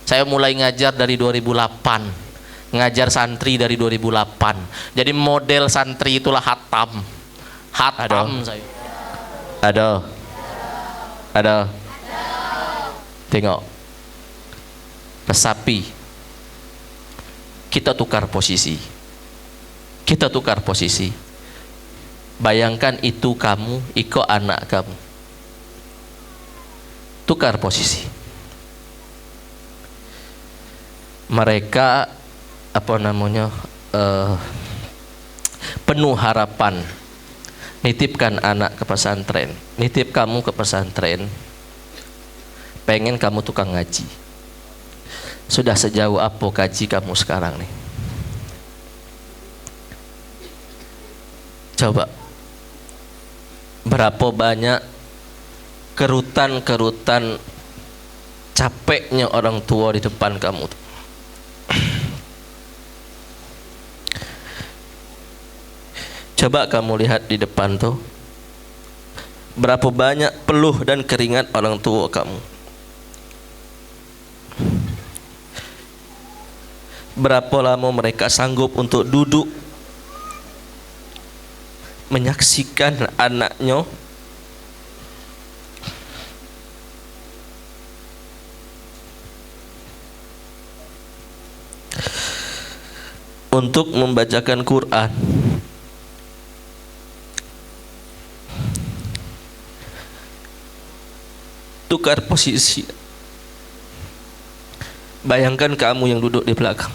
[SPEAKER 3] Saya mulai ngajar dari 2008. Ngajar santri dari 2008. Jadi model santri itulah hatam saya. Ada. Tengok. Resapi. Kita tukar posisi. Bayangkan itu kamu, iko anak kamu. Tukar posisi. Mereka penuh harapan. Nitipkan anak ke pesantren, nitip kamu ke pesantren, pengen kamu tukang ngaji. Sudah sejauh apa kaji kamu sekarang nih? Coba berapa banyak kerutan capeknya orang tua di depan kamu. Coba kamu lihat di depan tuh, berapa banyak peluh dan keringat orang tua kamu. Berapa lama mereka sanggup untuk duduk menyaksikan anaknya untuk membacakan Quran. Tukar posisi. Bayangkan kamu yang duduk di belakang.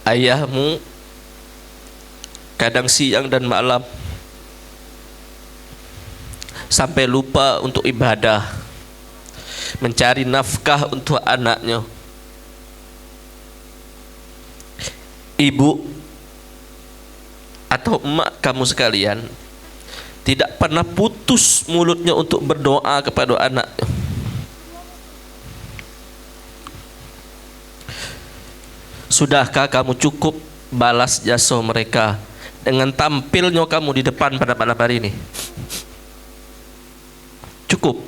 [SPEAKER 3] Ayahmu kadang siang dan malam sampai lupa untuk ibadah, mencari nafkah untuk anaknya. Ibu atau emak kamu sekalian tidak pernah putus mulutnya untuk berdoa kepada anaknya. Sudahkah kamu cukup balas jasa mereka dengan tampilnya kamu di depan pada malam hari ini? Cukup.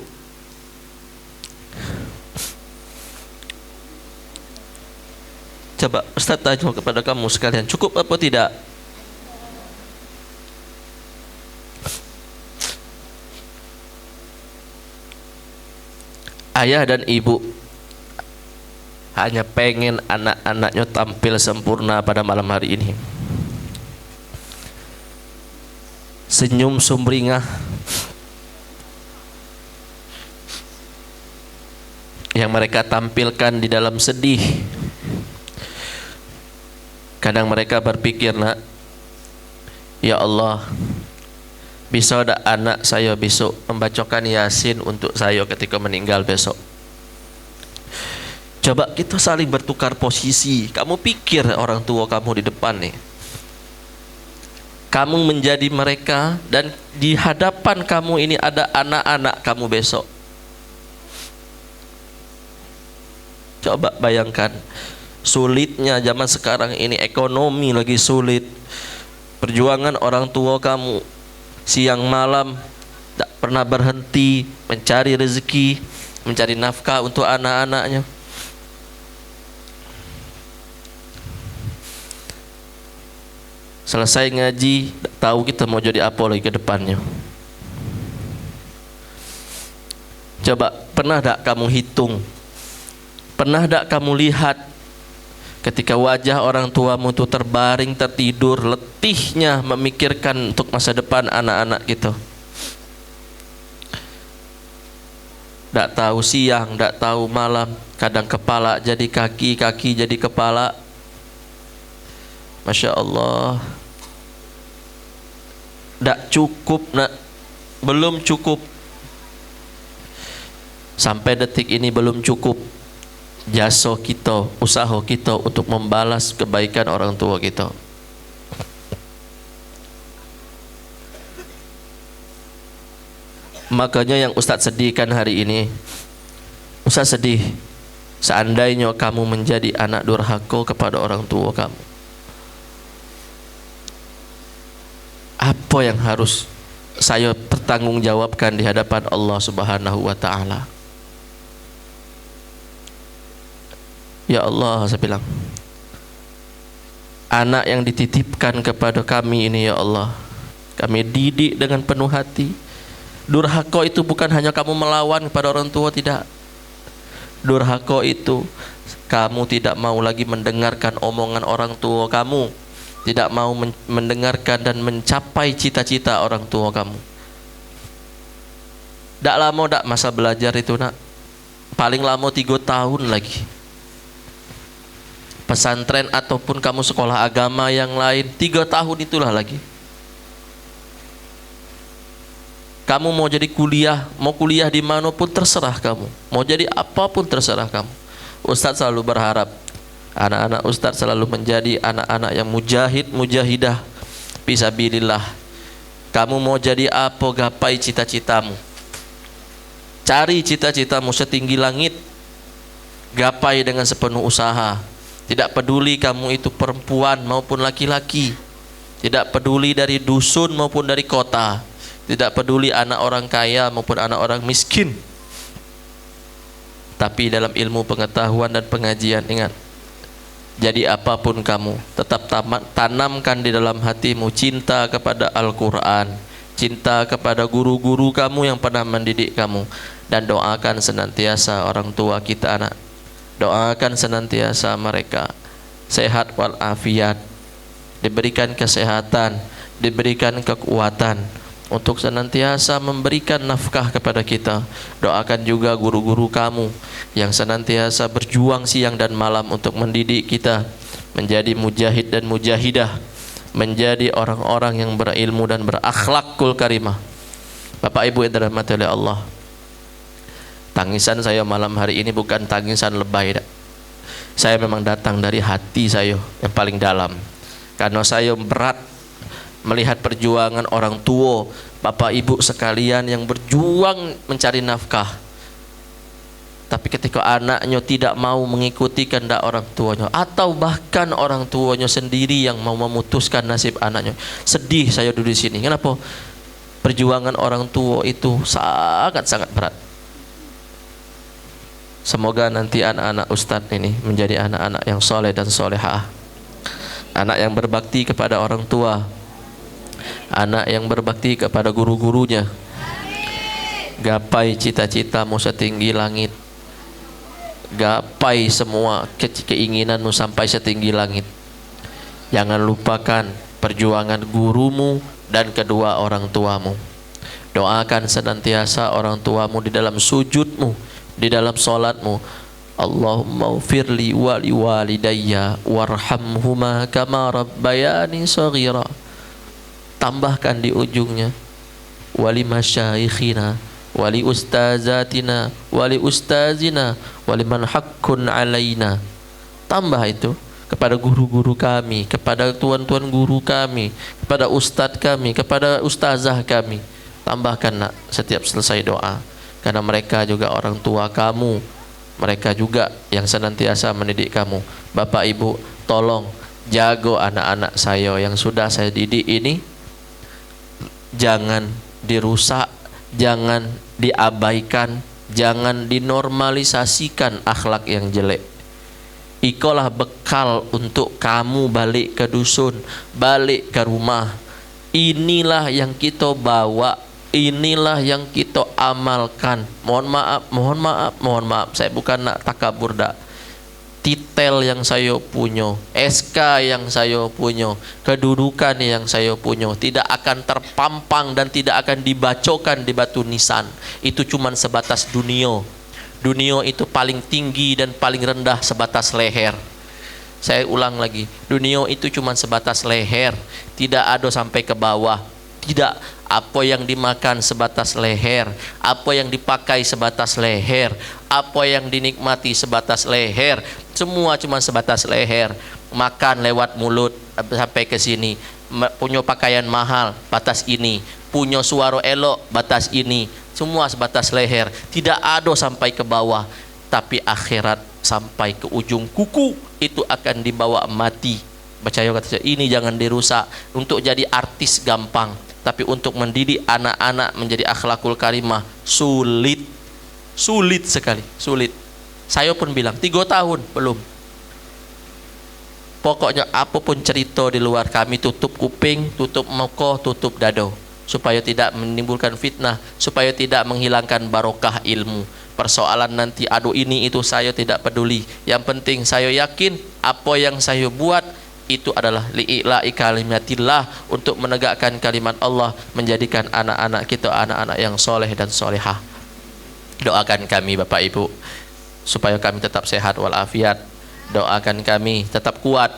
[SPEAKER 3] Coba Ustaz tanya kepada kamu sekalian, cukup apa tidak? Ayah dan ibu hanya pengen anak-anaknya tampil sempurna pada malam hari ini. Senyum sumringah yang mereka tampilkan di dalam sedih. Kadang mereka berpikir, nak, ya Allah, bisa ada anak saya besok membacakan Yasin untuk saya ketika meninggal besok. Coba kita saling bertukar posisi. Kamu pikir orang tua kamu di depan nih, kamu menjadi mereka, dan di hadapan kamu ini ada anak-anak kamu besok. Coba bayangkan, sulitnya zaman sekarang ini, ekonomi lagi sulit. Perjuangan orang tua kamu siang malam tak pernah berhenti mencari rezeki, mencari nafkah untuk anak-anaknya. Selesai ngaji, tak tahu kita mau jadi apa lagi ke depannya. Coba, pernah tak kamu hitung? Pernah tak kamu lihat ketika wajah orang tuamu itu terbaring, tertidur, letihnya memikirkan untuk masa depan anak-anak kita? Tak tahu siang, tak tahu malam. Kadang kepala jadi kaki, kaki jadi kepala. Masya Allah. Tak cukup, nak. Belum cukup. Sampai detik ini belum cukup jasa kita, usaha kita untuk membalas kebaikan orang tua kita. Makanya yang Ustaz sedihkan hari ini, Ustaz sedih seandainya kamu menjadi anak durhaka kepada orang tua kamu. Apa yang harus saya pertanggungjawabkan di hadapan Allah Subhanahu wa ta'ala? Ya Allah, saya bilang, anak yang dititipkan kepada kami ini, ya Allah, kami didik dengan penuh hati. Durhaka itu bukan hanya kamu melawan kepada orang tua, tidak. Durhaka itu kamu tidak mau lagi mendengarkan omongan orang tua kamu, tidak mau mendengarkan dan mencapai cita-cita orang tua kamu. Tak lama tak masa belajar itu, nak. Paling lama 3 tahun lagi. Pesantren ataupun kamu sekolah agama yang lain, 3 tahun itulah lagi. Kamu mau jadi kuliah, mau kuliah di mana pun terserah kamu. Mau jadi apapun terserah kamu. Ustaz selalu berharap anak-anak Ustaz selalu menjadi anak-anak yang mujahid, mujahidah, Fisabilillah. Kamu mau jadi apa, gapai cita-citamu. Cari cita-citamu setinggi langit. Gapai dengan sepenuh usaha. Tidak peduli kamu itu perempuan maupun laki-laki. Tidak peduli dari dusun maupun dari kota. Tidak peduli anak orang kaya maupun anak orang miskin. Tapi dalam ilmu pengetahuan dan pengajian, ingat, jadi apapun kamu, tetap tanamkan di dalam hatimu cinta kepada Al-Quran, cinta kepada guru-guru kamu yang pernah mendidik kamu, dan doakan senantiasa orang tua kita anak. Doakan senantiasa mereka sehat walafiat, diberikan kesehatan, diberikan kekuatan untuk senantiasa memberikan nafkah kepada kita. Doakan juga guru-guru kamu yang senantiasa berjuang siang dan malam untuk mendidik kita menjadi mujahid dan mujahidah, menjadi orang-orang yang berilmu dan berakhlakul karimah. Bapak Ibu yang dirahmati oleh Allah, tangisan saya malam hari ini bukan tangisan lebay. Saya memang datang dari hati saya yang paling dalam, karena saya berat melihat perjuangan orang tua, bapak ibu sekalian yang berjuang mencari nafkah. Tapi ketika anaknya tidak mau mengikuti kehendak orang tuanya, atau bahkan orang tuanya sendiri yang mau memutuskan nasib anaknya, sedih saya duduk di sini. Kenapa? Perjuangan orang tua itu sangat-sangat berat. Semoga nanti anak-anak ustadz ini menjadi anak-anak yang soleh dan solehah, anak yang berbakti kepada orang tua, anak yang berbakti kepada guru-gurunya. Gapai cita-citamu setinggi langit. Gapai semua keinginanmu sampai setinggi langit. Jangan lupakan perjuangan gurumu dan kedua orang tuamu. Doakan senantiasa orang tuamu di dalam sujudmu, di dalam solatmu. Allahumma ufirli wali walidayya warhamhuma kama rabbayani saghira. Tambahkan di ujungnya, wali masyaikhina, wali ustazatina, wali ustazina, wali man haqqun alaina. Tambah itu kepada guru-guru kami, kepada tuan-tuan guru kami, kepada ustadz kami, kepada ustazah kami. Tambahkan nak setiap selesai doa, karena mereka juga orang tua kamu, mereka juga yang senantiasa mendidik kamu. Bapak Ibu, tolong jago anak-anak saya yang sudah saya didik ini. Jangan dirusak, jangan diabaikan, jangan dinormalisasikan akhlak yang jelek. Ikolah bekal untuk kamu balik ke dusun, balik ke rumah. Inilah yang kita bawa, inilah yang kita amalkan. Mohon maaf, saya bukan nak takabur dak. Titel yang saya punya, SK yang saya punya, kedudukan yang saya punya tidak akan terpampang dan tidak akan dibacokan di batu nisan. Itu cuma sebatas dunia. Dunia itu paling tinggi dan paling rendah sebatas leher. Saya ulang lagi, dunia itu cuma sebatas leher, tidak ada sampai ke bawah. Tidak. Apa yang dimakan sebatas leher, apa yang dipakai sebatas leher, apa yang dinikmati sebatas leher, semua cuma sebatas leher. Makan lewat mulut sampai ke sini, punya pakaian mahal batas ini, punya suara elok batas ini, semua sebatas leher, tidak ada sampai ke bawah. Tapi akhirat sampai ke ujung kuku itu akan dibawa mati. Baca kata saya, ini jangan dirusak. Untuk jadi artis gampang, tapi untuk mendidik anak-anak menjadi akhlakul karimah sulit sekali, sulit. Saya pun bilang 3 tahun belum. Pokoknya apapun cerita di luar, kami tutup kuping, tutup muka, tutup dada, supaya tidak menimbulkan fitnah, supaya tidak menghilangkan barokah ilmu. Persoalan nanti adu ini itu saya tidak peduli. Yang penting saya yakin apa yang saya buat itu adalah li'ila'i kalimatillah, untuk menegakkan kalimat Allah, menjadikan anak-anak kita anak-anak yang soleh dan solehah. Doakan kami Bapak Ibu supaya kami tetap sehat walafiat. Doakan kami tetap kuat.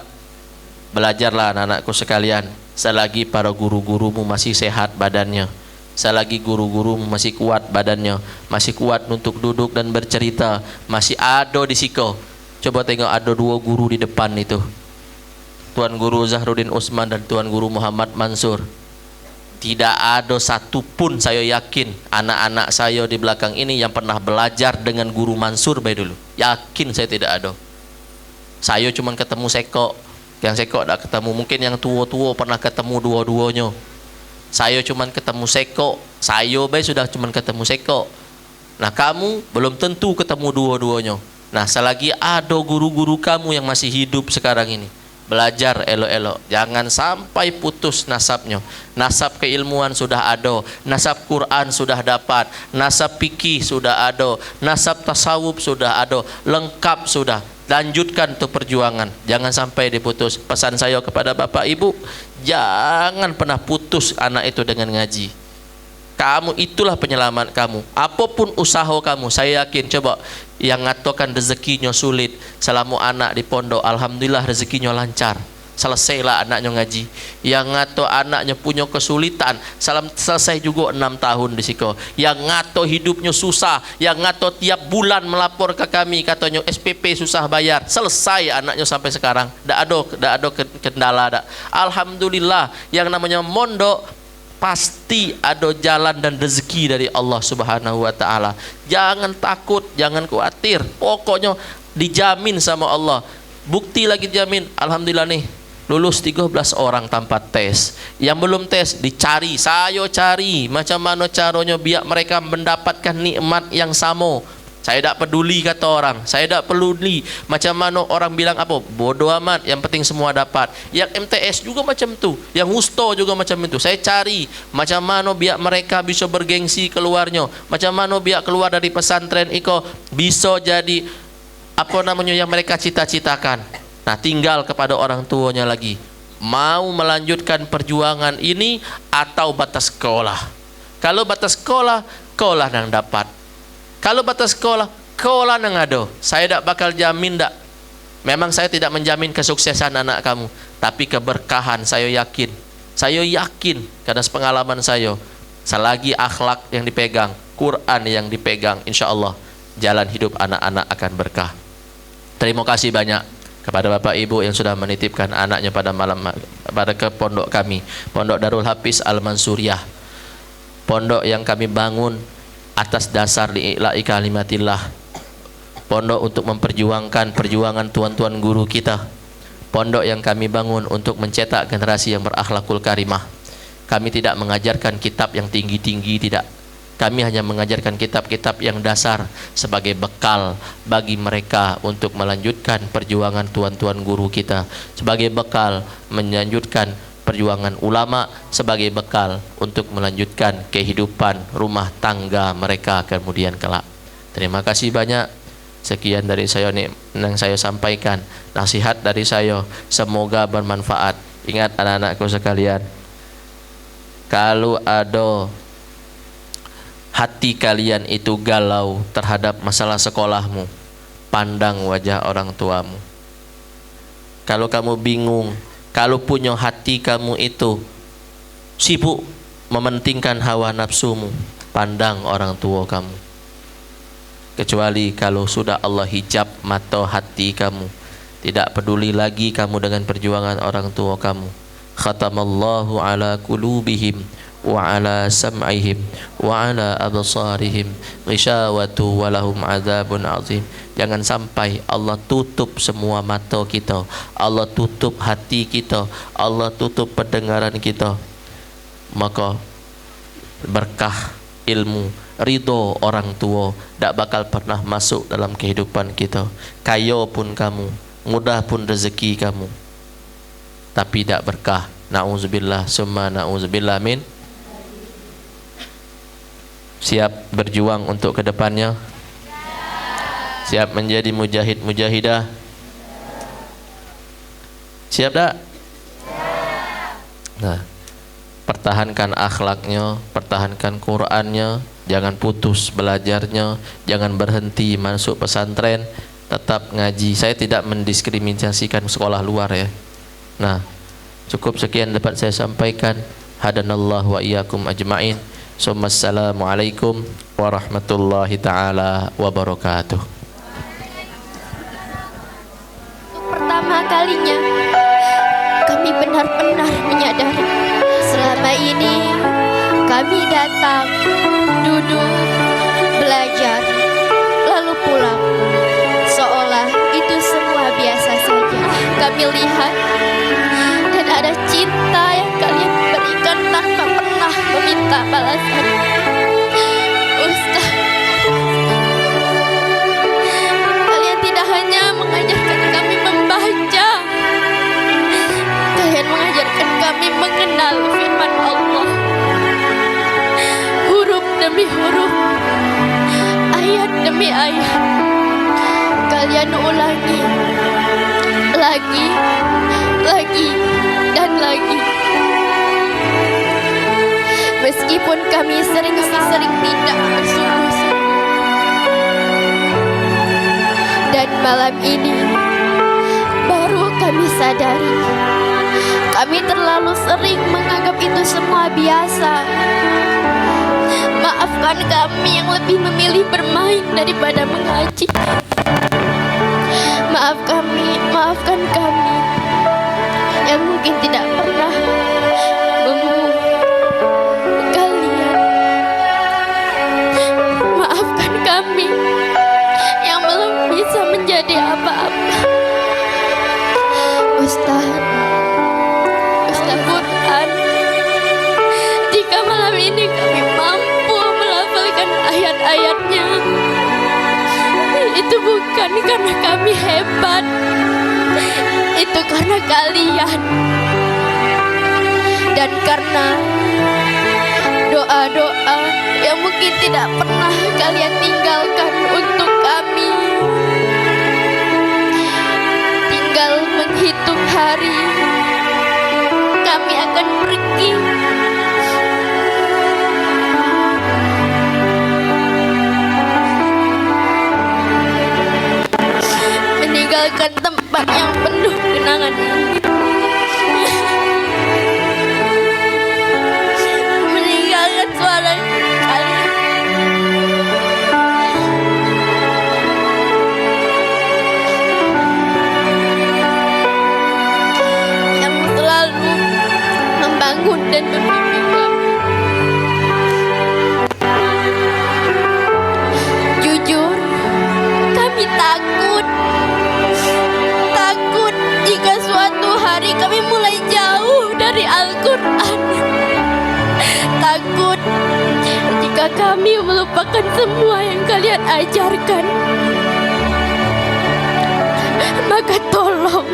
[SPEAKER 3] Belajarlah anak-anakku sekalian, selagi para guru-gurumu masih sehat badannya, selagi guru-gurumu masih kuat badannya, masih kuat untuk duduk dan bercerita, masih ada di siko. Coba tengok, ada 2 guru di depan itu. Tuan Guru Zahruddin Usman dan Tuan Guru Muhammad Mansur. Tidak ada satupun saya yakin anak-anak saya di belakang ini yang pernah belajar dengan Guru Mansur baik dulu. Yakin saya tidak ada. Saya cuma ketemu Seko, yang Seko tak ketemu. Mungkin yang tua-tua pernah ketemu dua-duanya. Saya cuma ketemu Seko, saya baik sudah cuma ketemu Seko. Nah kamu belum tentu ketemu dua-duanya. Nah selagi ada guru-guru kamu yang masih hidup sekarang ini, belajar elok-elok, jangan sampai putus nasabnya. Nasab keilmuan sudah ada, nasab Quran sudah dapat, nasab fikih sudah ada, nasab tasawuf sudah ada, lengkap sudah. Lanjutkan tuh perjuangan, jangan sampai diputus. Pesan saya kepada Bapak Ibu, jangan pernah putus anak itu dengan ngaji. Kamu itulah penyelamat kamu. Apapun usaha kamu, saya yakin. Coba yang ngatokan rezekinya sulit, selama anak di pondok, alhamdulillah rezekinya lancar, selesailah anaknya ngaji. Yang ngato anaknya punya kesulitan, selesai juga 6 tahun di siko. Yang ngato hidupnya susah, yang ngato tiap bulan melapor ke kami, katanya SPP susah bayar, selesai anaknya sampai sekarang. Tidak ada kendala. Alhamdulillah, yang namanya mondok pasti ada jalan dan rezeki dari Allah Subhanahu wa taala. Jangan takut, jangan khawatir. Pokoknya dijamin sama Allah. Bukti lagi dijamin. Alhamdulillah nih, lulus 13 orang tanpa tes. Yang belum tes dicari, saya cari macam mana caranya biar mereka mendapatkan nikmat yang sama. Saya tidak peduli kata orang, saya tidak peduli macam mana orang bilang apa, bodoh amat, yang penting semua dapat. Yang MTS juga macam tu, yang Husto juga macam itu. Saya cari macam mana biar mereka bisa bergengsi keluarnya, macam mana biar keluar dari pesantren iko bisa jadi apa namanya yang mereka cita-citakan. Nah tinggal kepada orang tuanya lagi, mau melanjutkan perjuangan ini atau batas sekolah. Kalau batas sekolah, sekolah yang dapat. Kalau batas sekolah, sekolah nang ada. Saya tidak bakal jamin tak. Memang saya tidak menjamin kesuksesan anak kamu, tapi keberkahan saya yakin. Saya yakin karena pengalaman saya. Selagi akhlak yang dipegang, Quran yang dipegang, insya Allah jalan hidup anak-anak akan berkah. Terima kasih banyak kepada Bapak Ibu yang sudah menitipkan anaknya pada ke pondok kami, Pondok Darul Hafiz Al-Mansuriyah. Pondok yang kami bangun atas dasar li'ila'i kalimatillah. Pondok untuk memperjuangkan perjuangan tuan-tuan guru kita. Pondok yang kami bangun untuk mencetak generasi yang berakhlakul karimah. Kami tidak mengajarkan kitab yang tinggi-tinggi, tidak. Kami hanya mengajarkan kitab-kitab yang dasar sebagai bekal bagi mereka untuk melanjutkan perjuangan tuan-tuan guru kita, sebagai bekal melanjutkan perjuangan ulama, sebagai bekal untuk melanjutkan kehidupan rumah tangga mereka kemudian kelak. Terima kasih banyak. Sekian dari saya yang saya sampaikan, nasihat dari saya, semoga bermanfaat. Ingat anak-anakku sekalian, kalau ada hati kalian itu galau terhadap masalah sekolahmu, pandang wajah orang tuamu. Kalau kamu bingung, kalau punya hati kamu itu sibuk mementingkan hawa nafsumu, pandang orang tua kamu. Kecuali kalau sudah Allah hijab mata hati kamu, tidak peduli lagi kamu dengan perjuangan orang tua kamu. Khatamallahu ala qulubihim wa ala sam'ihim wa ala absarihim ghishawatu wa lahum adzabun azim. Jangan sampai Allah tutup semua mata kita, Allah tutup hati kita, Allah tutup pendengaran kita. Maka berkah ilmu, ridho orang tua tak bakal pernah masuk dalam kehidupan kita. Kaya pun kamu, mudah pun rezeki kamu, tapi tak berkah. Na'udzubillah summa na'udzubillah min. Siap berjuang untuk kedepannya? Siap menjadi mujahid mujahidah? Siap tak? Nah, pertahankan akhlaknya, pertahankan Qurannya, jangan putus belajarnya, jangan berhenti masuk pesantren, tetap ngaji. Saya tidak mendiskriminasikan sekolah luar ya. Nah, cukup sekian dapat saya sampaikan. Hadanallahu wa iyyakum ajma'in. Assalamualaikum warahmatullahi taala wabarakatuh.
[SPEAKER 2] Pertama kalinya datang, duduk, belajar, lalu pulang. Seolah itu semua biasa saja. Kami lihat dan ada cinta yang kalian berikan tanpa pernah meminta balasan. Ustaz, kalian tidak hanya mengajarkan kami membaca, kalian mengajarkan kami mengenal firman Allah, huruf demi huruf, ayat demi ayat. Kalian ulangi lagi, lagi, dan lagi. Meskipun kami sering tidak bersungguh-sungguh. Dan malam ini baru kami sadari, kami terlalu sering menganggap itu semua biasa. Maafkan kami yang lebih memilih bermain daripada mengaji. Maafkan kami yang mungkin tidak pernah memungut kalian. Maafkan kami yang belum bisa menjadi apa-apa. Ustaz Quran, jika malam ini kami mampu melafalkan ayat-ayatnya, itu bukan karena kami hebat, itu karena kalian dan karena doa-doa yang mungkin tidak pernah kalian tinggalkan untuk kami. Tinggal menghitung hari kami akan pergi. Meninggalkan tempat yang penuh kenangan ini. Meninggalkan suara kalian. Yang selalu membangun dan membimbing kami. Jujur, kami takut jika suatu hari kami mulai jauh dari Al-Quran. Takut jika kami melupakan semua yang kalian ajarkan. Maka tolong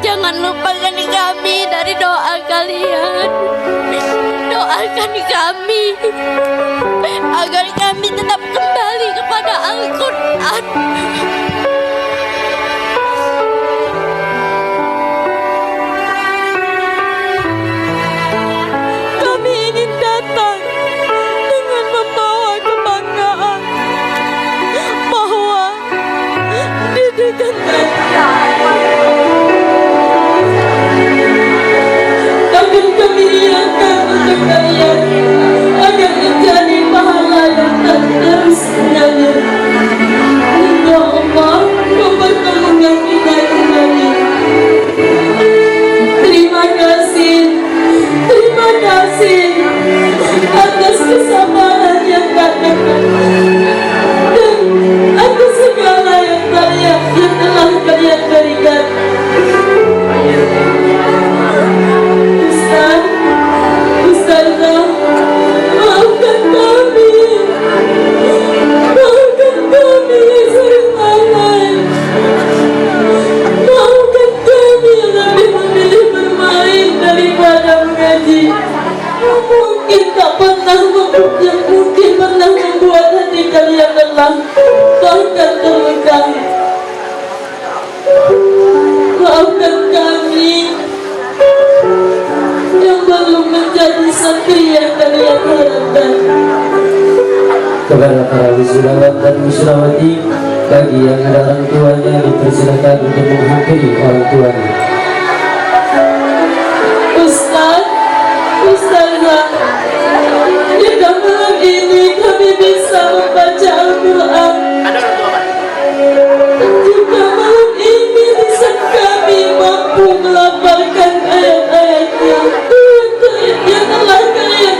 [SPEAKER 2] jangan lupakan kami dari doa kalian. Doakan kami agar kami tetap kembali kepada Al-Quran.
[SPEAKER 5] Agar menjadi pahala yang tak terus mengalir. Ya Allah, mempertemukan kita kembali. Terima kasih atas kesabaran yang tak dapat dan atas segala yang telah kalian berikan. Ustazah, maafkan kami sering lalai. Maafkan kami yang lebih memilih bermain daripada mengaji. Mungkin pernah membuat hati kalian lelah, bahkan terluka. Maafkan kami yang belum menjadi santri yang kalian harapkan.
[SPEAKER 1] Kepada para wisudawat dan wisudawati, bagi yang ada orang tuanya dipersilakan untuk menghampiri orang tuanya.
[SPEAKER 5] Ustazah, jika malam ini kami bisa membaca Al-Quran, jika malam ini bisa kami mampu melafalkan ayat-ayatnya yang telah kalian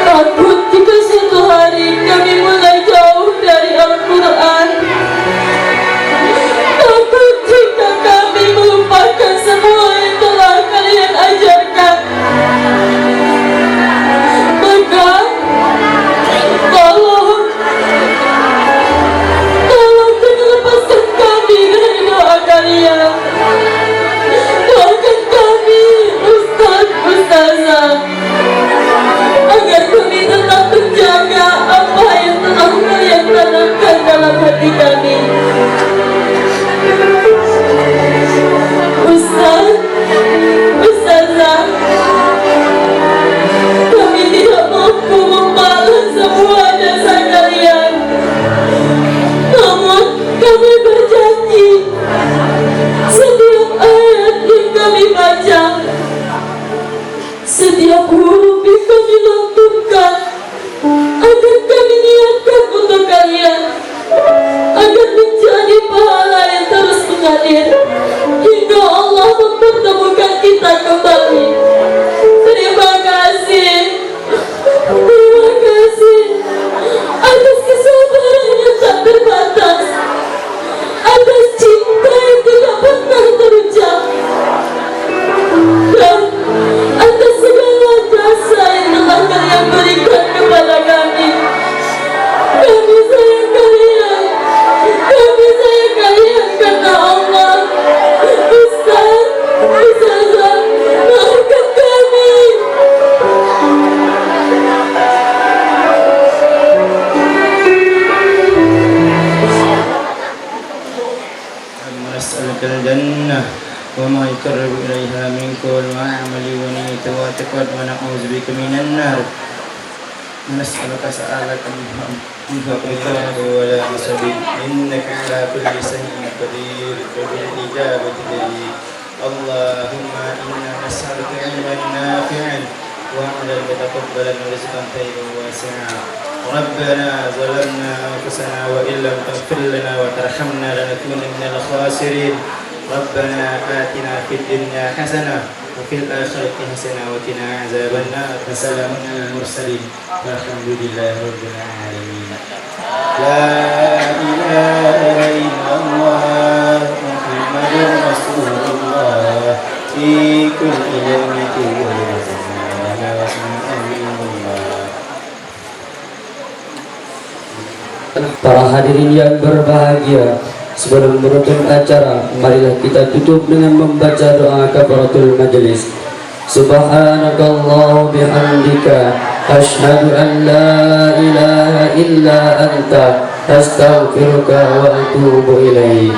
[SPEAKER 5] Takut jika suatu hari kami mulai jauh dari Al-Quran. Takut jika kami melupakan semua yang telah kalian ajarkan. Maka tolong kami lepaskan kami dari doa kalian. Doakan kami, Ustaz, Ustazah, agar kami tetap menjaga apa yang telah kalian tanamkan dalam hati kami. Ustaz, Ustazah, kami tidak mampu membalas semua jasa kalian. Namun kami berjanji, setiap ayat yang kami baca, setiap huruf yang kami lantunkan, akan kami niatkan untuk kalian, agar menjadi pahala yang terus mengalir hingga Allah mempertemukan kita kembali. Terima kasih atas kesabaran yang tak terbatas, atas cinta yang tidak pernah terucap, dan atas segala jasa yang telah kalian berikan kepada kami. Kami sayang kalian karena Allah. Ustaz, Ustazah, maafkan kami.
[SPEAKER 6] نسألك الجنة وما يقرب إليها من قول وعمل ونية واعتقاد ونعوذ بك من النار ونسألك سؤالك من فضلك ولا نسبك إنك على كل شيء قدير وبالإجابة جدير اللهم إنا نسألك علما نافعا وعملا متقبلا ورزقا طيبا واسعا ربنا ظلمنا أنفسنا وإن لم تغفر لنا وترحمنا لنكون من الخاسرين ربنا آتنا في الدنيا حسنة وفي الآخرة حسنة وقنا عذاب النار وسلام على المرسلين والحمد لله رب العالمين لا إله إلا الله محمد رسول الله في كل يوم وزمان وسمع الله.
[SPEAKER 1] Para hadirin yang berbahagia, sebelum menutup acara, marilah kita tutup dengan membaca doa kafaratul majelis. Subhanakallah bihamdika, asyhadu an la ilaha illa anta, astaghfiruka wa atubu ilaik.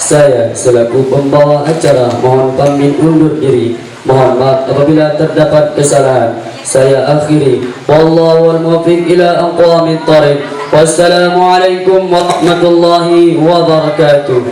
[SPEAKER 1] Saya selaku pembawa acara mohon pamit undur diri. Mohon maaf apabila terdapat kesalahan. Saya akhiri. Wallahu wal muwaffiq ila aqwamit thariq. Wassalamualaikum warahmatullahi wabarakatuh.